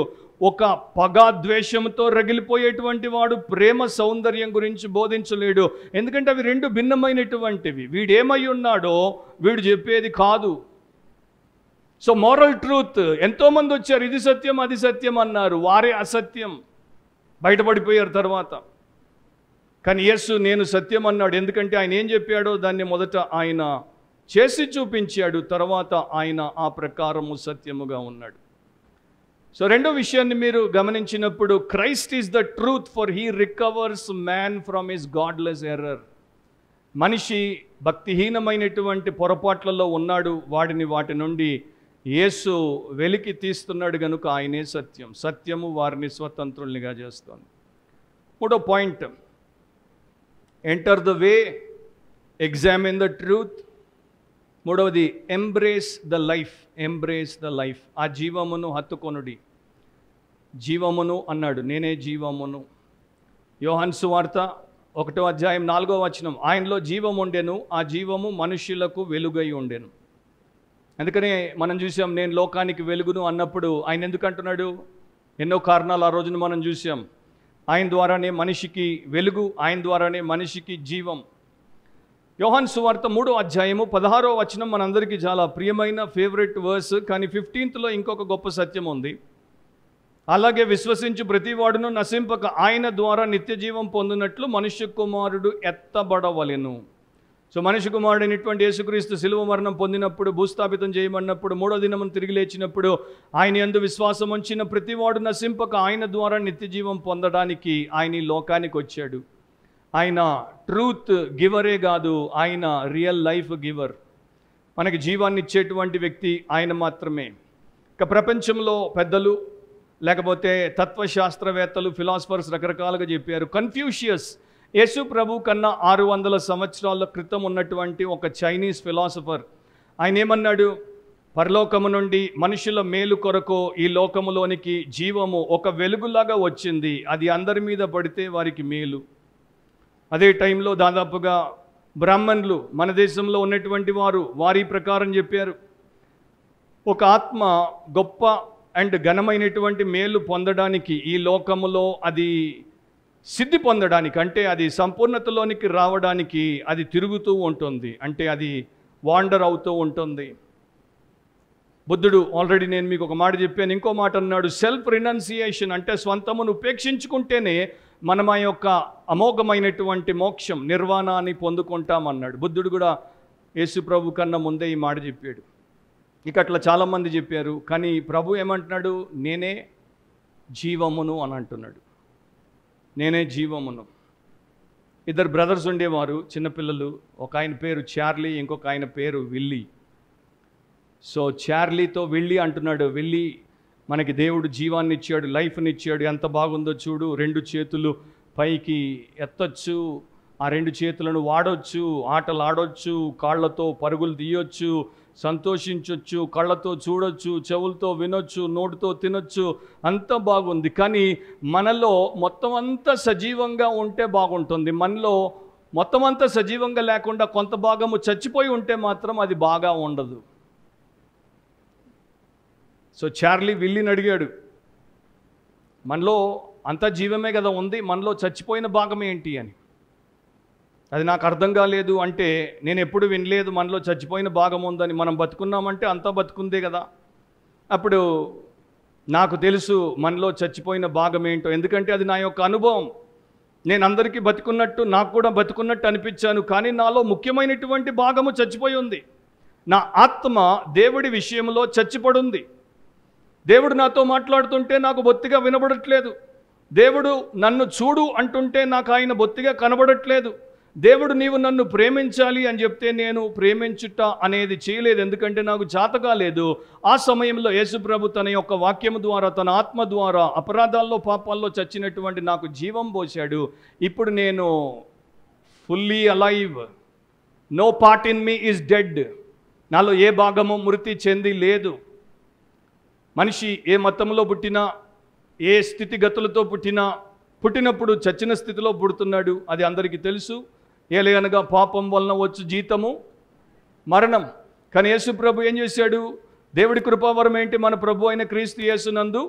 ఒక పగాద్వేషంతో రగిలిపోయేటువంటి వాడు ప్రేమ సౌందర్యం గురించి బోధించలేడు. ఎందుకంటే అవి రెండు భిన్నమైనటువంటివి. వీడేమై ఉన్నాడో వీడు చెప్పేది కాదు. సో మోరల్ ట్రూత్, ఎంతోమంది వచ్చారు, ఇది సత్యం అది సత్యం అన్నారు, వారే అసత్యం బయటపడిపోయారు తర్వాత. కానీ యేసు నేను సత్యం అన్నాడు. ఎందుకంటే ఆయన ఏం చెప్పాడో దాన్ని మొదట ఆయన చేసి చూపించాడు, తర్వాత ఆయన ఆ ప్రకారము సత్యముగా ఉన్నాడు. సో రెండో విషయాన్ని మీరు గమనించినప్పుడు, Christ is the truth for he recovers man from his godless error. మనిషి భక్తిహీనమైనటువంటి పొరపాట్లలో ఉన్నాడు, వాటి నుండి యేసు వెలికి తీస్తున్నాడు గనుక ఆయనే సత్యం. సత్యము వారిని స్వతంత్రుల్నిగా చేస్తుంది. మూడో point, enter the way, examine the truth. మూడవది, embrace the life. Embrace the life. ఆ జీవమును హత్తుకొనుడి. జీవమును అన్నాడు, నేనే జీవమును. యోహాను సువార్త 1వ అధ్యాయం 4వ వచనం, ఆయనలో జీవం ఉండెను, ఆ జీవము మనుష్యులకు వెలుగై ఉండెను. అందుకనే మనం చూసాం, నేను లోకానికి వెలుగును అన్నప్పుడు ఆయన ఎందుకు అంటున్నాడు? ఎన్నో కారణాలు ఆ రోజున మనం చూసాం. ఆయన ద్వారానే మనిషికి వెలుగు, ఆయన ద్వారానే మనిషికి జీవం. యోహాను సువార్త 3వ అధ్యాయము 16వ వచనం మనందరికీ చాలా ప్రియమైన ఫేవరెట్ వర్స్. కానీ 15th ఇంకొక గొప్ప సత్యం ఉంది. అలాగే విశ్వసించు ప్రతివాడును నశింపక ఆయన ద్వారా నిత్య జీవం పొందినట్లు మనుష్య కుమారుడు ఎత్తబడవలెను. సో మనిషి కుమారుడైనటువంటి యేసుక్రీస్తు శిలువ మరణం పొందినప్పుడు, భూస్థాపితం చేయమన్నప్పుడు, 3వ దినమున తిరిగి లేచినప్పుడు ఆయన యందు విశ్వాసం ఉంచిన ప్రతివాడు నశింపక ఆయన ద్వారా నిత్య జీవం పొందడానికి ఆయన ఈ లోకానికి వచ్చాడు. ఆయన ట్రూత్ గివరే కాదు, ఆయన రియల్ లైఫ్ గివర్. మనకి జీవాన్ని ఇచ్చేటువంటి వ్యక్తి ఆయన మాత్రమే. ఇక ప్రపంచంలో పెద్దలు, లేకపోతే తత్వశాస్త్రవేత్తలు, ఫిలాసఫర్స్ రకరకాలుగా చెప్పారు. కన్ఫ్యూషియస్, యేసు ప్రభు కన్నా 600 సంవత్సరాల క్రితం ఉన్నటువంటి ఒక చైనీస్ ఫిలాసఫర్, ఆయన ఏమన్నాడు? పరలోకము నుండి మనుషుల మేలు కొరకు ఈ లోకములోనికి జీవము ఒక వెలుగులాగా వచ్చింది, అది అందరి మీద పడితే వారికి మేలు. అదే టైంలో దాదాపుగా బ్రాహ్మణులు, మన దేశంలో ఉన్నటువంటి వారు, వారి ప్రకారం చెప్పారు, ఒక ఆత్మ గొప్ప అండ్ ఘనమైనటువంటి మేలు పొందడానికి, ఈ లోకములో అది సిద్ధి పొందడానికి, అంటే అది సంపూర్ణతలోనికి రావడానికి అది తిరుగుతూ ఉంటుంది, అంటే అది వాండర్ అవుతూ ఉంటుంది. బుద్ధుడు ఆల్రెడీ నేను మీకు ఒక మాట చెప్పాను, ఇంకో మాట అన్నాడు, సెల్ఫ్ రినౌన్సియేషన్, అంటే స్వంతమును ఉపేక్షించుకుంటేనే మనం ఆ యొక్క అమోఘమైనటువంటి మోక్షం, నిర్వాణాన్ని పొందుకుంటామన్నాడు. బుద్ధుడు కూడా యేసు ప్రభు కన్నా ముందే ఈ మాట చెప్పాడు. ఇక అట్లా చాలామంది చెప్పారు. కానీ ప్రభు ఏమంటున్నాడు? నేనే జీవమును అని అంటున్నాడు. నేనే జీవమును. ఇద్దరు బ్రదర్స్ ఉండేవారు, చిన్నపిల్లలు. ఒక ఆయన పేరు చార్లీ, ఇంకొక ఆయన పేరు విల్లీ. సో చార్లీతో విల్లీ అంటున్నాడు, విల్లీ, మనకి దేవుడు జీవాన్ని ఇచ్చాడు, లైఫ్ని ఇచ్చాడు, ఎంత బాగుందో చూడు, 2 చేతులు పైకి ఎత్తొచ్చు, ఆ 2 చేతులను వాడొచ్చు, ఆటలు ఆడొచ్చు, కాళ్ళతో పరుగులు తీయొచ్చు, సంతోషించవచ్చు, కళ్ళతో చూడొచ్చు, చెవులతో వినొచ్చు, నోటితో తినొచ్చు, అంతా బాగుంది. కానీ మనలో మొత్తం అంతా సజీవంగా ఉంటే బాగుంటుంది. మనలో మొత్తం అంతా సజీవంగా లేకుండా కొంత భాగము చచ్చిపోయి ఉంటే మాత్రం అది బాగా ఉండదు. సో చార్లీ విల్లీని అడిగాడు, మనలో అంతా జీవమే కదా ఉంది, మనలో చచ్చిపోయిన భాగం ఏంటి అని. అది నాకు అర్థం కాలేదు అంటే నేను ఎప్పుడు వినలేదు మనలో చచ్చిపోయిన భాగం ఉందని. మనం బతుకున్నామంటే అంతా బతుకుందే కదా. అప్పుడు నాకు తెలుసు మనలో చచ్చిపోయిన భాగం ఏంటో, ఎందుకంటే అది నా యొక్క అనుభవం. నేను అందరికీ బతుకున్నట్టు నాకు కూడా బతుకున్నట్టు అనిపించాను, కానీ నాలో ముఖ్యమైనటువంటి భాగము చచ్చిపోయి ఉంది. నా ఆత్మ దేవుడి విషయంలో చచ్చిపడుంది. దేవుడు నాతో మాట్లాడుతుంటే నాకు బొత్తిగా వినబడట్లేదు. దేవుడు నన్ను చూడు అంటుంటే నాకు ఆయన బొత్తిగా కనబడట్లేదు. దేవుడు నీవు నన్ను ప్రేమించాలి అని చెప్తే నేను ప్రేమించుట అనేది చేయలేదు, ఎందుకంటే నాకు చేత కాలేదు. ఆ సమయంలో యేసుప్రభు తన యొక్క వాక్యము ద్వారా, తన ఆత్మ ద్వారా అపరాధాల్లో పాపాల్లో చచ్చినటువంటి నాకు జీవం పోశాడు. ఇప్పుడు నేను fully alive, no part in me is dead. నాలో ఏ భాగము మృతి చెంది లేదు. మనిషి ఏ మతంలో పుట్టినా, ఏ స్థితిగతులతో పుట్టినప్పుడు చచ్చిన స్థితిలో పుడుతున్నాడు, అది అందరికీ తెలుసు. ఏలయనగా పాపం వలన వచ్చు జీతము మరణం. కానీ యేసు ప్రభు ఏం చేశాడు? దేవుడి కృపావరం ఏంటి? మన ప్రభు అయిన క్రీస్తు యేసునందు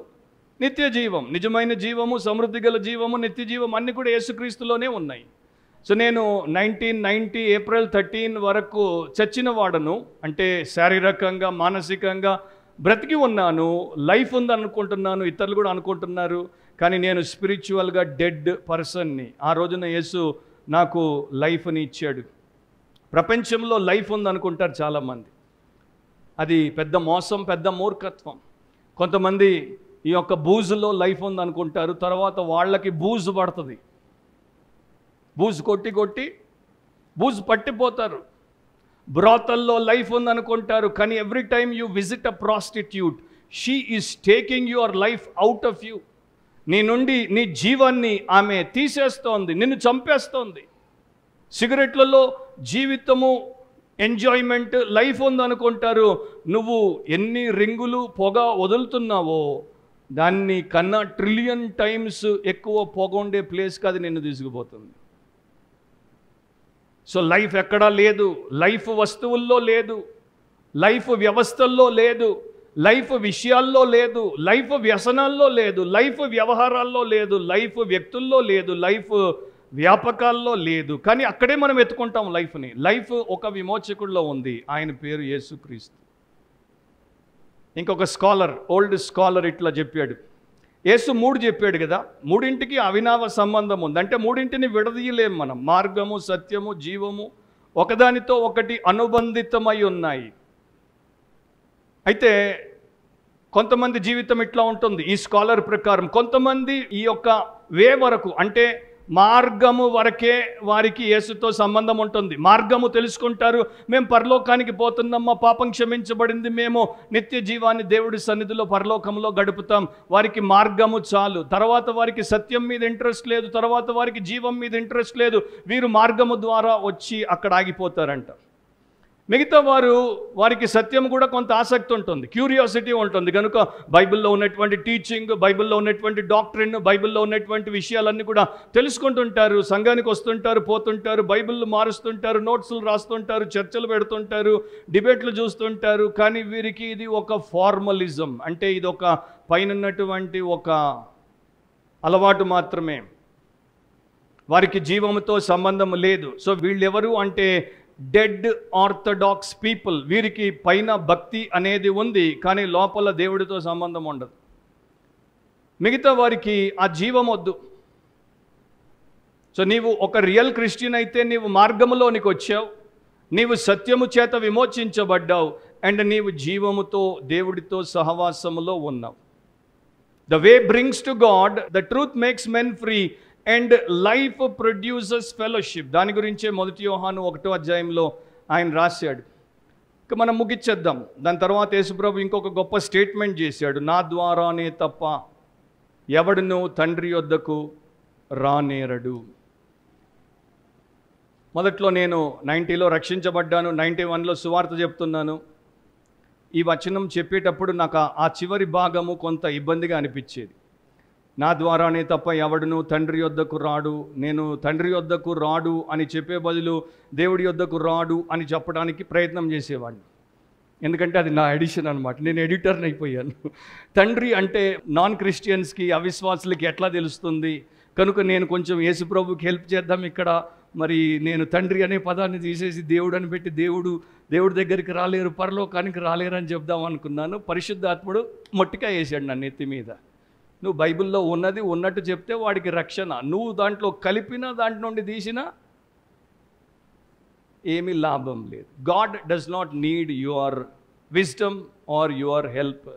నిత్య జీవం, నిజమైన జీవము, సమృద్ధి గల జీవము, నిత్య జీవం అన్నీ కూడా యేసుక్రీస్తులోనే ఉన్నాయి. సో నేను 1990 ఏప్రిల్ 13 వరకు చచ్చిన వాడను, అంటే శారీరకంగా మానసికంగా బ్రతికి ఉన్నాను, లైఫ్ ఉందనుకుంటున్నాను, ఇతరులు కూడా అనుకుంటున్నారు. కానీ నేను స్పిరిచువల్గా డెడ్ పర్సన్ని. ఆ రోజున యేసు నాకు లైఫ్ని ఇచ్చాడు. ప్రపంచంలో లైఫ్ ఉందనుకుంటారు చాలామంది, అది పెద్ద మోసం, పెద్ద మూర్ఖత్వం. కొంతమంది ఈ యొక్క బూజులో లైఫ్ ఉందనుకుంటారు, తర్వాత వాళ్ళకి బూజు పడుతుంది. బూజు కొట్టి కొట్టి బూజు పట్టిపోతారు. బ్రాతల్లో లైఫ్ ఉందనుకుంటారు, కానీ every time you visit a prostitute, she is taking your life out of you. నీ నుండి నీ జీవాన్ని ఆమె తీసేస్తోంది, నిన్ను చంపేస్తోంది. సిగరెట్లలో జీవితము, ఎంజాయ్మెంట్, లైఫ్ ఉందనుకుంటారు. నువ్వు ఎన్ని రింగులు పొగ వదులుతున్నావో దాన్ని కన్నా ట్రిలియన్ టైమ్స్ ఎక్కువ పొగ ఉండే ప్లేస్కి అది నిన్ను తీసుకుపోతుంది. సో లైఫ్ ఎక్కడా లేదు. లైఫ్ వస్తువుల్లో లేదు, లైఫ్ వ్యవస్థల్లో లేదు, లైఫ్ విషయాల్లో లేదు, లైఫ్ వ్యసనాల్లో లేదు, లైఫ్ వ్యవహారాల్లో లేదు, లైఫ్ వ్యక్తుల్లో లేదు, లైఫ్ వ్యాపకాల్లో లేదు. కానీ అక్కడే మనం ఎత్తుకుంటాం లైఫ్ని. లైఫ్ ఒక విమోచకుడిలో ఉంది, ఆయన పేరు యేసుక్రీస్తు. ఇంకొక స్కాలర్, ఓల్డ్ స్కాలర్ ఇట్లా చెప్పాడు, యేసు 3 చెప్పాడు కదా, మూడింటికి అవినావ సంబంధం ఉంది. అంటే మూడింటిని విడదీయలేం మనం. మార్గము, సత్యము, జీవము ఒకదానితో ఒకటి అనుబంధితమై ఉన్నాయి. అయితే కొంతమంది జీవితం ఇట్లా ఉంటుంది ఈ స్కాలర్ ప్రకారం. కొంతమంది ఈ యొక్క వే వరకు, అంటే మార్గము వరకే వారికి యేసుతో సంబంధం ఉంటుంది. మార్గము తెలుసుకుంటారు, మేము పరలోకానికి పోతున్నాం, మా పాపం క్షమించబడింది, మేము నిత్య జీవాన్ని దేవుడి సన్నిధిలో పరలోకంలో గడుపుతాం. వారికి మార్గము చాలు. తర్వాత వారికి సత్యం మీద ఇంట్రెస్ట్ లేదు, తర్వాత వారికి జీవం మీద ఇంట్రెస్ట్ లేదు. వీరు మార్గము ద్వారా వచ్చి అక్కడ ఆగిపోతారంట. మిగతా వారికి సత్యం కూడా కొంత ఆసక్తి ఉంటుంది, క్యూరియాసిటీ ఉంటుంది. కనుక బైబిల్లో ఉన్నటువంటి టీచింగ్, బైబిల్లో ఉన్నటువంటి డాక్ట్రిన్, బైబిల్లో ఉన్నటువంటి విషయాలన్నీ కూడా తెలుసుకుంటుంటారు. సంఘానికి వస్తుంటారు, పోతుంటారు, బైబిల్ మారుస్తుంటారు, నోట్స్లు రాస్తుంటారు, చర్చలు పెడుతుంటారు, డిబేట్లు చూస్తుంటారు. కానీ వీరికి ఇది ఒక ఫార్మలిజం, అంటే ఇది ఒక పైనటువంటి ఒక అలవాటు మాత్రమే, వారికి జీవంతో సంబంధం లేదు. సో వీళ్ళెవరు అంటే డెడ్ ఆర్థడాక్స్ పీపుల్. వీరికి పైన భక్తి అనేది ఉంది, కానీ లోపల దేవుడితో సంబంధం ఉండదు. మిగతా వారికి ఆ జీవం వద్దు. సో నీవు ఒక రియల్ క్రిస్టియన్ అయితే నీవు మార్గములోనికి వచ్చావు, నీవు సత్యము చేత విమోచించబడ్డావు, అండ్ నీవు జీవముతో దేవుడితో సహవాసములో ఉన్నావు. The way brings to God, the truth makes men free, and life produces fellowship. దాని గురించే 1 యోహాను 1వ అధ్యాయంలో ఆయన రాశాడు. ఇక మనం ముగిచ్చేద్దాం. దాని తర్వాత యేసుప్రభు ఇంకొక గొప్ప స్టేట్మెంట్ చేశాడు, నా ద్వారానే తప్ప ఎవడును తండ్రి యొద్దకు రానేరడు. మొదట్లో నేను 90లో రక్షించబడ్డాను, 91లో సువార్త చెప్తున్నాను. ఈ వచనం చెప్పేటప్పుడు నాకు ఆ చివరి భాగము కొంత ఇబ్బందిగా అనిపించేది. నా ద్వారానే తప్ప ఎవడును తండ్రి యొద్దకు రాడు, నేను తండ్రి యొద్దకు రాడు అని చెప్పే బదులు దేవుడి యొద్దకు రాడు అని చెప్పడానికి ప్రయత్నం చేసేవాడిని. ఎందుకంటే అది నా ఎడిషన్ అనమాట, నేను ఎడిటర్ని అయిపోయాను. తండ్రి అంటే నాన్ క్రిస్టియన్స్కి, అవిశ్వాసులకి ఎట్లా తెలుస్తుంది? కనుక నేను కొంచెం యేసుప్రభుకి హెల్ప్ చేద్దాం ఇక్కడ, మరి నేను తండ్రి అనే పదాన్ని తీసేసి దేవుడు అని పెట్టి దేవుడి దగ్గరికి రాలేరు, పరలోకానికి రాలేరు అని చెప్దాం అనుకున్నాను. పరిశుద్ధాత్ముడు మొట్టికాయ వేసాడు నా నెత్తి మీద. నువ్వు బైబిల్లో ఉన్నది ఉన్నట్టు చెప్తే వాడికి రక్షణ, నువ్వు దాంట్లో కలిపినా దాంట్లో నుండి తీసినా ఏమీ లాభం లేదు. God does not need your wisdom are your help.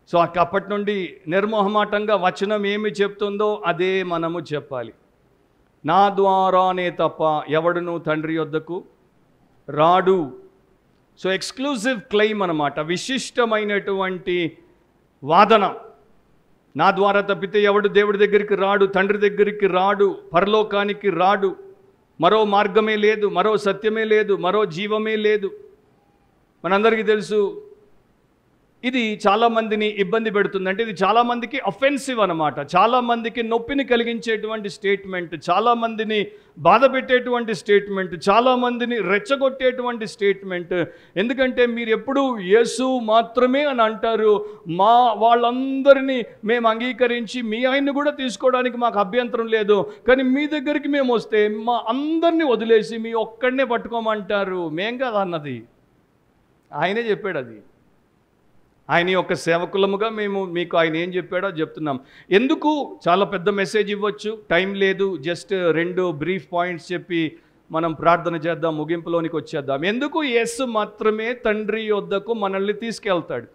So అప్పటి నుండి నిర్మోహమాటంగా వచనం ఏమి చెప్తుందో అదే మనము చెప్పాలి. నా ద్వారానే తప్ప ఎవడును తండ్రి యొద్దకు రాడు. సో ఎక్స్క్లూజివ్ క్లెయిమ్ అన్నమాట, విశిష్టమైనటువంటి వాదన. నా ద్వారా తప్పితే ఎవడు దేవుడి దగ్గరికి రాడు, తండ్రి దగ్గరికి రాడు, పరలోకానికి రాడు. మరో మార్గమే లేదు, మరో సత్యమే లేదు, మరో జీవమే లేదు. మనందరికీ తెలుసు ఇది చాలామందిని ఇబ్బంది పెడుతుంది. అంటే ఇది చాలామందికి అఫెన్సివ్ అన్నమాట, చాలామందికి నొప్పిని కలిగించేటువంటి స్టేట్మెంట్, చాలామందిని బాధ పెట్టేటువంటి స్టేట్మెంట్, చాలామందిని రెచ్చగొట్టేటువంటి స్టేట్మెంట్. ఎందుకంటే మీరు ఎప్పుడు యేసు మాత్రమే అని అంటారు, మా వాళ్ళందరినీ మేము అంగీకరించి మీ ఆయన్ని కూడా తీసుకోవడానికి మాకు అభ్యంతరం లేదు, కానీ మీ దగ్గరికి మేము వస్తే మా అందరినీ వదిలేసి మీ ఒక్కడనే పట్టుకోమంటారు. మేం కదా అన్నది, ఆయనే చెప్పాడు. అది ఆయన యొక్క సేవకులముగా మేము మీకు ఆయన ఏం చెప్పాడో చెప్తున్నాం. ఎందుకు చాలా పెద్ద మెసేజ్ ఇవ్వచ్చు, టైం లేదు. జస్ట్ 2 బ్రీఫ్ పాయింట్స్ చెప్పి మనం ప్రార్థన చేద్దాం, ముగింపులోనికి వచ్చేద్దాం. ఎందుకు యేసు మాత్రమే తండ్రి యొద్దకు మనల్ని తీసుకెళ్తాడు?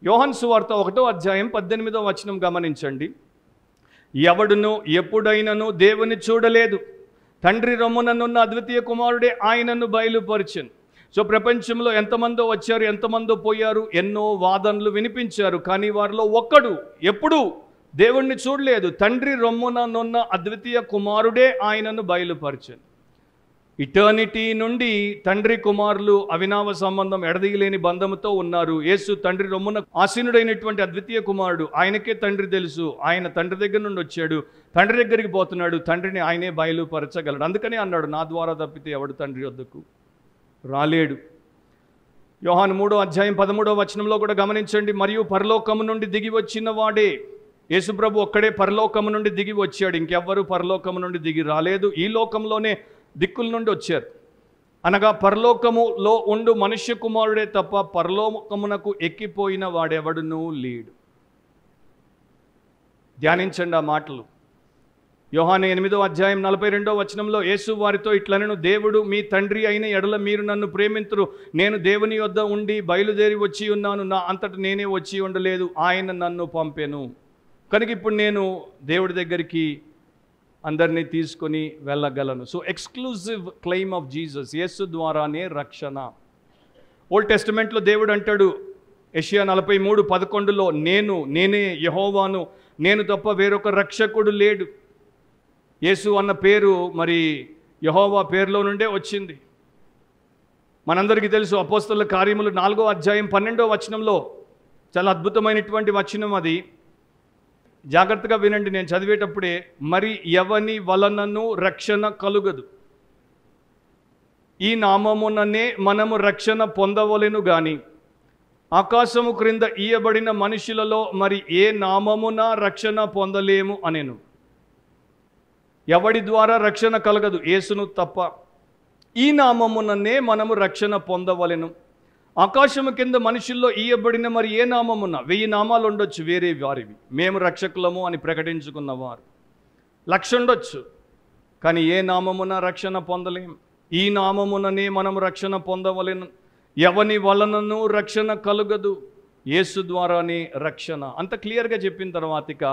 యోహాను సువార్త 1వ అధ్యాయం 18వ వచనం గమనించండి. ఎవడును ఎప్పుడైనను దేవుని చూడలేదు, తండ్రి రొమ్ముననున్న అద్వితీయ కుమారుడే ఆయనను బయలుపరిచెను. సో ప్రపంచంలో ఎంతమందో వచ్చారు, ఎంతమందో పోయారు, ఎన్నో వాదనలు వినిపించారు, కానీ వారిలో ఒక్కడు ఎప్పుడు దేవుణ్ణి చూడలేదు. తండ్రి రొమ్ముననున్న అద్వితీయ కుమారుడే ఆయనను బయలుపరిచెను. ఇటర్నిటీ నుండి తండ్రి కుమారులు అవినావ సంబంధం, ఎడదీయలేని బంధముతో ఉన్నారు. యేసు తండ్రి రొమ్మున ఆసీనుడైనటువంటి అద్వితీయ కుమారుడు. ఆయనకే తండ్రి తెలుసు, ఆయన తండ్రి దగ్గర నుండి వచ్చాడు, తండ్రి దగ్గరికి పోతున్నాడు, తండ్రిని ఆయనే బయలుపరచగలడు. అందుకని అన్నాడు, నా ద్వారా తప్పితే ఎవడు తండ్రి వద్దకు రాలేడు. యోహాను 3వ అధ్యాయం 13వ వచనంలో కూడా గమనించండి. మరియు పరలోకము నుండి దిగి వచ్చిన వాడే, యేసుప్రభు ఒక్కడే పరలోకము నుండి దిగి వచ్చాడు, ఇంకెవ్వరూ పరలోకము నుండి దిగి రాలేదు. ఈ లోకంలోనే దిక్కుల నుండి వచ్చారు. అనగా పరలోకములో ఉండు మనుష్య కుమారుడే తప్ప పరలోకమునకు ఎక్కిపోయిన వాడెవడునూ లేడు. ధ్యానించండి ఆ మాటలు. యోహాను 8వ అధ్యాయం 42వ వచనంలో యేసు వారితో ఇట్లనెను, దేవుడు మీ తండ్రి అయిన ఎడల మీరు నన్ను ప్రేమింతురు. నేను దేవుని యొద్ద ఉండి బయలుదేరి వచ్చి ఉన్నాను, నా అంతట నేనే వచ్చి ఉండలేదు, ఆయన నన్ను పంపెను. కనుక ఇప్పుడు నేను దేవుడి దగ్గరికి అందరినీ తీసుకొని వెళ్ళగలను. So exclusive claim of Jesus, Yesu ద్వారానే రక్షణ. ఓల్డ్ టెస్టిమెంట్లో దేవుడు అంటాడు యెషయా 43:11లో, నేనే యెహోవాను, నేను తప్ప వేరొక రక్షకుడు లేడు. యేసు అన్న పేరు మరి యెహోవా పేరులో నుండే వచ్చింది. మనందరికీ తెలుసు అపోస్తలుల కార్యములు 4వ అధ్యాయం 12వ వచనంలో చాలా అద్భుతమైనటువంటి వచనం అది. జాగ్రత్తగా వినండి, నేను చదివేటప్పుడే. మరి ఎవని వలనను రక్షణ కలుగదు, ఈ నామముననే మనము రక్షణ పొందవలెను గాని ఆకాశము క్రింద ఇయ్యబడిన మనుషులలో మరి ఏ నామమున రక్షణ పొందలేము అనెను. ఎవడి ద్వారా రక్షణ కలగదు? యేసును తప్ప. ఈ నామముననే మనము రక్షణ పొందవలెను. ఆకాశము కింద మనుషుల్లో ఇయ్యబడిన మరి ఏ నామమున, 1000 నామాలు ఉండొచ్చు వేరే వారివి, మేము రక్షకులము అని ప్రకటించుకున్నవారు 1,00,000 ఉండొచ్చు, కానీ ఏ నామమున రక్షణ పొందలేం. ఈ నామముననే మనము రక్షణ పొందవలెను. ఎవని వలనను రక్షణ కలుగదు, యేసు ద్వారానే రక్షణ. అంత క్లియర్గా చెప్పిన తర్వాత ఇక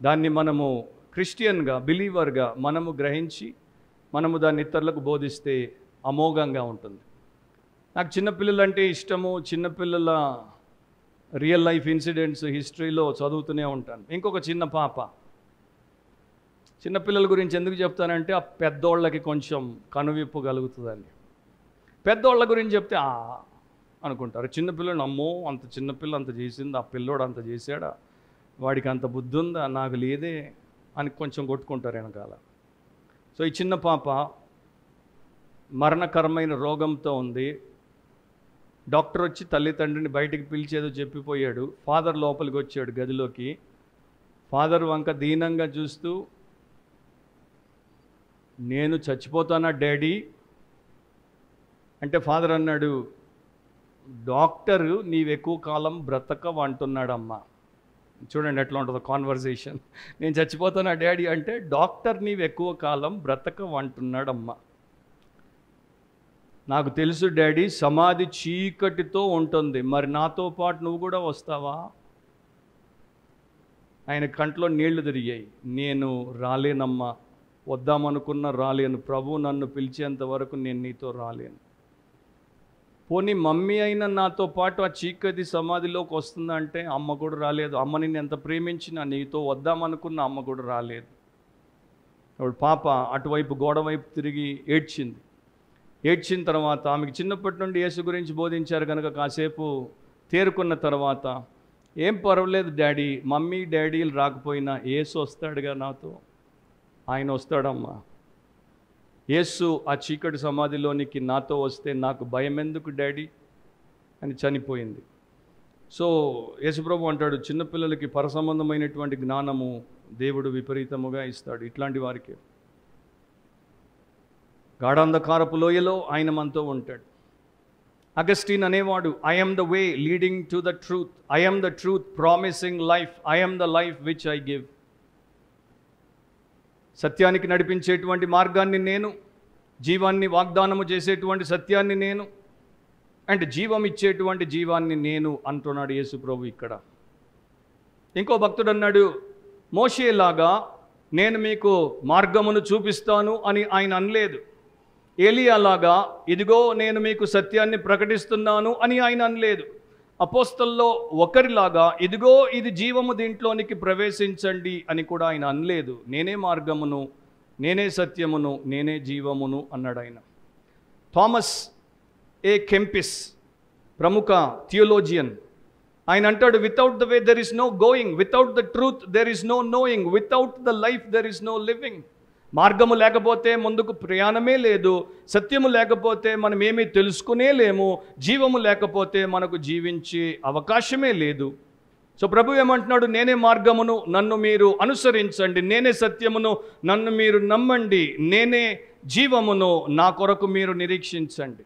దాన్ని మనము క్రిస్టియన్గా, బిలీవర్గా మనము గ్రహించి మనము దాన్ని ఇతరులకు బోధిస్తే అమోఘంగా ఉంటుంది. నాకు చిన్నపిల్లలు అంటే ఇష్టము. చిన్నపిల్లల రియల్ లైఫ్ ఇన్సిడెంట్స్ హిస్టరీలో చదువుతూనే ఉంటాను. ఇంకొక చిన్న పాప, చిన్నపిల్లల గురించి ఎందుకు చెప్తానంటే ఆ పెద్దోళ్ళకి కొంచెం కనువిప్పు కలుగుతుందండి. పెద్దోళ్ళ గురించి చెప్తే అనుకుంటారు, చిన్నపిల్లలు అమ్మో అంత చిన్నపిల్ల అంత చేసింది, ఆ పిల్లోడు అంత చేశాడా, వాడికి అంత బుద్ధి ఉందా, నాకు లేదే అని కొంచెం కొట్టుకుంటారు వెనకాల. సో ఈ చిన్న పాప మరణకరమైన రోగంతో ఉంది. డాక్టర్ వచ్చి తల్లిదండ్రిని బయటికి పిలిచేదో చెప్పిపోయాడు. ఫాదర్ లోపలికి వచ్చాడు గదిలోకి. ఫాదర్ వంక దీనంగా చూస్తూ నేను చచ్చిపోతానా డాడీ అంటే ఫాదర్ అన్నాడు, డాక్టరు నీవు ఎక్కువ కాలం బ్రతకవు అంటున్నాడమ్మా. చూడండి ఎట్లా ఉంటుందో కాన్వర్జేషన్. నేను చచ్చిపోతానా డాడీ అంటే డాక్టర్ నీవు ఎక్కువ కాలం బ్రతకవు అంటున్నాడమ్మా. నాకు తెలుసు డాడీ, సమాధి చీకటితో ఉంటుంది, మరి నాతో పాటు నువ్వు కూడా వస్తావా? ఆయన కంట్లో నీళ్లు తిరిగాయి. నేను రాలేనమ్మా, వద్దామనుకున్న రాలేను, ప్రభు నన్ను పిలిచేంత వరకు నేను నీతో రాలేను. పోనీ మమ్మీ అయినా నాతో పాటు ఆ చీకటి సమాధిలోకి వస్తుందంటే అమ్మ కూడా రాలేదు. అమ్మ నిన్ను ఎంత ప్రేమించినా నీతో వద్దామనుకున్న అమ్మ కూడా రాలేదు. అప్పుడు పాప అటువైపు గోడ వైపు తిరిగి ఏడ్చింది. ఏడ్చిన తర్వాత ఆమెకి చిన్నప్పటి నుండి యేసు గురించి బోధించారు కనుక కాసేపు తేరుకున్న తర్వాత, ఏం పర్వాలేదు డాడీ, మమ్మీ డాడీలు రాకపోయినా యేసు వస్తాడుగా నాతో, ఆయన వస్తాడమ్మా. యేసు ఆ చీకటి సమాధిలోనికి నాతో వస్తే నాకు భయం ఎందుకు డాడీ అని చనిపోయింది. సో యేసుప్రభు అంటాడు, చిన్నపిల్లలకి పరసంబంధమైనటువంటి జ్ఞానము దేవుడు విపరీతముగా ఇస్తాడు ఇట్లాంటి వారికి. గాఢాంధకారపు లోయలో ఆయన మనతో ఉంటాడు. అగస్టిన్ అనేవాడు, I am the way leading to the truth, I am the truth promising life, I am the life which I give. సత్యానికి నడిపించేటువంటి మార్గాన్ని నేను, జీవాన్ని వాగ్దానము చేసేటువంటి సత్యాన్ని నేను, అండ్ జీవం ఇచ్చేటువంటి జీవాన్ని నేను అంటున్నాడు యేసు ప్రభు ఇక్కడ. ఇంకో భక్తుడు అన్నాడు, మోషేలాగా నేను మీకు మార్గమును చూపిస్తాను అని ఆయన అనలేదు. ఏలియాలాగా ఇదిగో నేను మీకు సత్యాన్ని ప్రకటిస్తున్నాను అని ఆయన అనలేదు. అపోస్తల్లో ఒకరిలాగా ఇదిగో ఇది జీవము, దీంట్లోనికి ప్రవేశించండి అని కూడా ఆయన అనలేదు. నేనే మార్గమును, నేనే సత్యమును, నేనే జీవమును అన్నాడు ఆయన. థామస్ ఏ కెంపిస్ ప్రముఖ థియోలోజియన్, ఆయన అంటాడు, without the way there is no going, without the truth there is no knowing, without the life there is no living. మార్గము లేకపోతే ముందుకు ప్రయాణమే లేదు, సత్యము లేకపోతే మనం ఏమీ తెలుసుకునే లేము, జీవము లేకపోతే మనకు జీవించే అవకాశమే లేదు. సో ప్రభు ఏమంటున్నాడు, నేనే మార్గమును, నన్ను మీరు అనుసరించండి, నేనే సత్యమును, నన్ను మీరు నమ్మండి, నేనే జీవమును, నా కొరకు మీరు నిరీక్షించండి.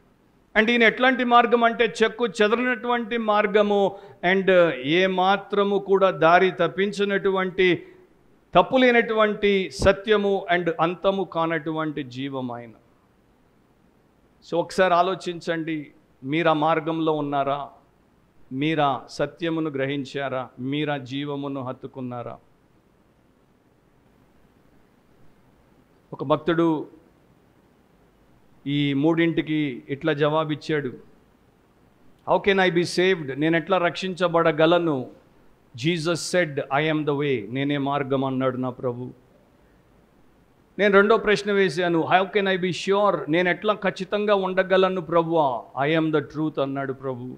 అండ్ ఈయన ఎట్లాంటి మార్గం అంటే చెక్కు చెదరినటువంటి మార్గము, అండ్ ఏ మాత్రము కూడా దారి తప్పించినటువంటి, తప్పు లేనటువంటి సత్యము, అండ్ అంతము కానటువంటి జీవం ఆయన. సో ఒకసారి ఆలోచించండి, మీరా మార్గంలో ఉన్నారా? మీరా సత్యమును గ్రహించారా? మీరా జీవమును హత్తుకున్నారా? ఒక భక్తుడు ఈ మూడింటికి ఇట్లా జవాబిచ్చాడు, how can I be saved, నేను ఎట్లా రక్షించబడగలను? Jesus said, I am the way, నేనే మార్గం అన్నాడు నా ప్రభు. నేను రెండో ప్రశ్న వేశాను, how can I be sure, నేను ఎట్లా ఖచ్చితంగా ఉండగలను ప్రభువా? ఐ యామ్ ద ట్రూత్ అన్నాడు ప్రభు,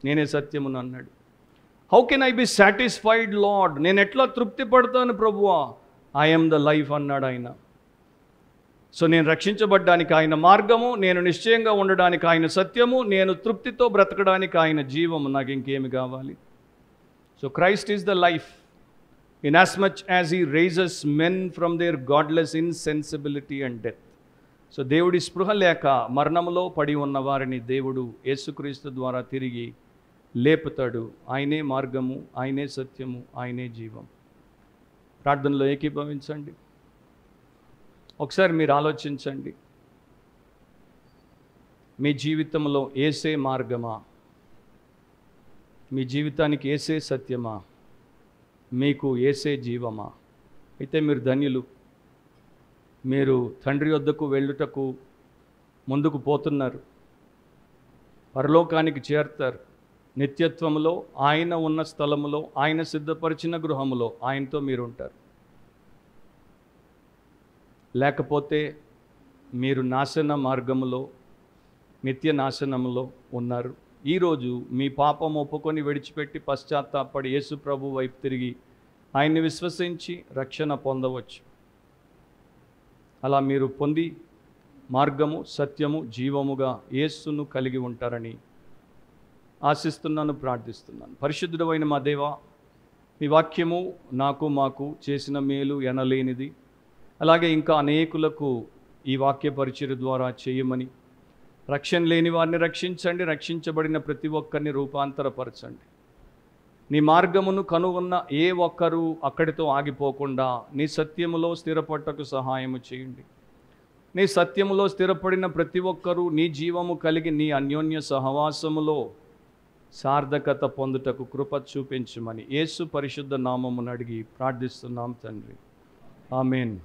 నేనే సత్యమును అన్నాడు. How can I be satisfied lord, నేను ఎట్లా తృప్తి పడతాను ప్రభువా? ఐ యామ్ ద లైఫ్ అన్నాడు ఆయన. సో నేను రక్షించబడ్డానికి ఆయన మార్గము, నేను నిశ్చయంగా ఉండడానికి ఆయన సత్యము, నేను తృప్తితో బ్రతకడానికి ఆయన జీవము, నాకు ఇంకేమి కావాలి? So Christ is the life, inasmuch as he raises men from their godless insensibility and death. So దేవుడి స్పృహ లేక మరణములో పడి ఉన్న వారిని దేవుడు యేసుక్రీస్తు ద్వారా తిరిగి లేపుతాడు. ఆయనే మార్గము, ఆయనే సత్యము, ఆయనే జీవం. ప్రార్థనలో ఏకీభవించండి. ఒకసారి మీరు ఆలోచించండి, మీ జీవితంలో యేసే మార్గమా? మీ జీవితానికి యేసే సత్యమా? మీకు యేసే జీవమా? అయితే మీరు ధన్యులు. మీరు తండ్రి వద్దకు వెళ్ళుటకు ముందుకు పోతున్నారు, పరలోకానికి చేరుతారు. నిత్యత్వములో ఆయన ఉన్న స్థలములో, ఆయన సిద్ధపరిచిన గృహములో ఆయనతో మీరు ఉంటారు. లేకపోతే మీరు నాశన మార్గములో, నిత్య నాశనములో ఉన్నారు. ఈరోజు మీ పాపం ఒప్పుకొని విడిచిపెట్టి పశ్చాత్తాపడి యేసు ప్రభు వైపు తిరిగి ఆయన్ని విశ్వసించి రక్షణ పొందవచ్చు. అలా మీరు పొంది మార్గము, సత్యము, జీవముగా యేసును కలిగి ఉంటారని ఆశిస్తున్నాను, ప్రార్థిస్తున్నాను. పరిశుద్ధుడైన మా దేవా, మీ వాక్యము నాకు మాకు చేసిన మేలు ఎనలేనిది. అలాగే ఇంకా అనేకులకు ఈ వాక్య పరిచర్య ద్వారా చేయమని, రక్షణ లేని వారిని రక్షించండి, రక్షించబడిన ప్రతి ఒక్కరిని రూపాంతరపరచండి. నీ మార్గమును కనుగొన్న ఏ ఒక్కరూ అక్కడితో ఆగిపోకుండా నీ సత్యములో స్థిరపడటకు సహాయము చేయండి. నీ సత్యములో స్థిరపడిన ప్రతి ఒక్కరూ నీ జీవము కలిగి నీ అన్యోన్య సహవాసములో సార్థకత పొందుటకు కృప చూపించమని యేసు పరిశుద్ధ నామమును అడిగి ప్రార్థిస్తున్నాం తండ్రి. ఆమేన్.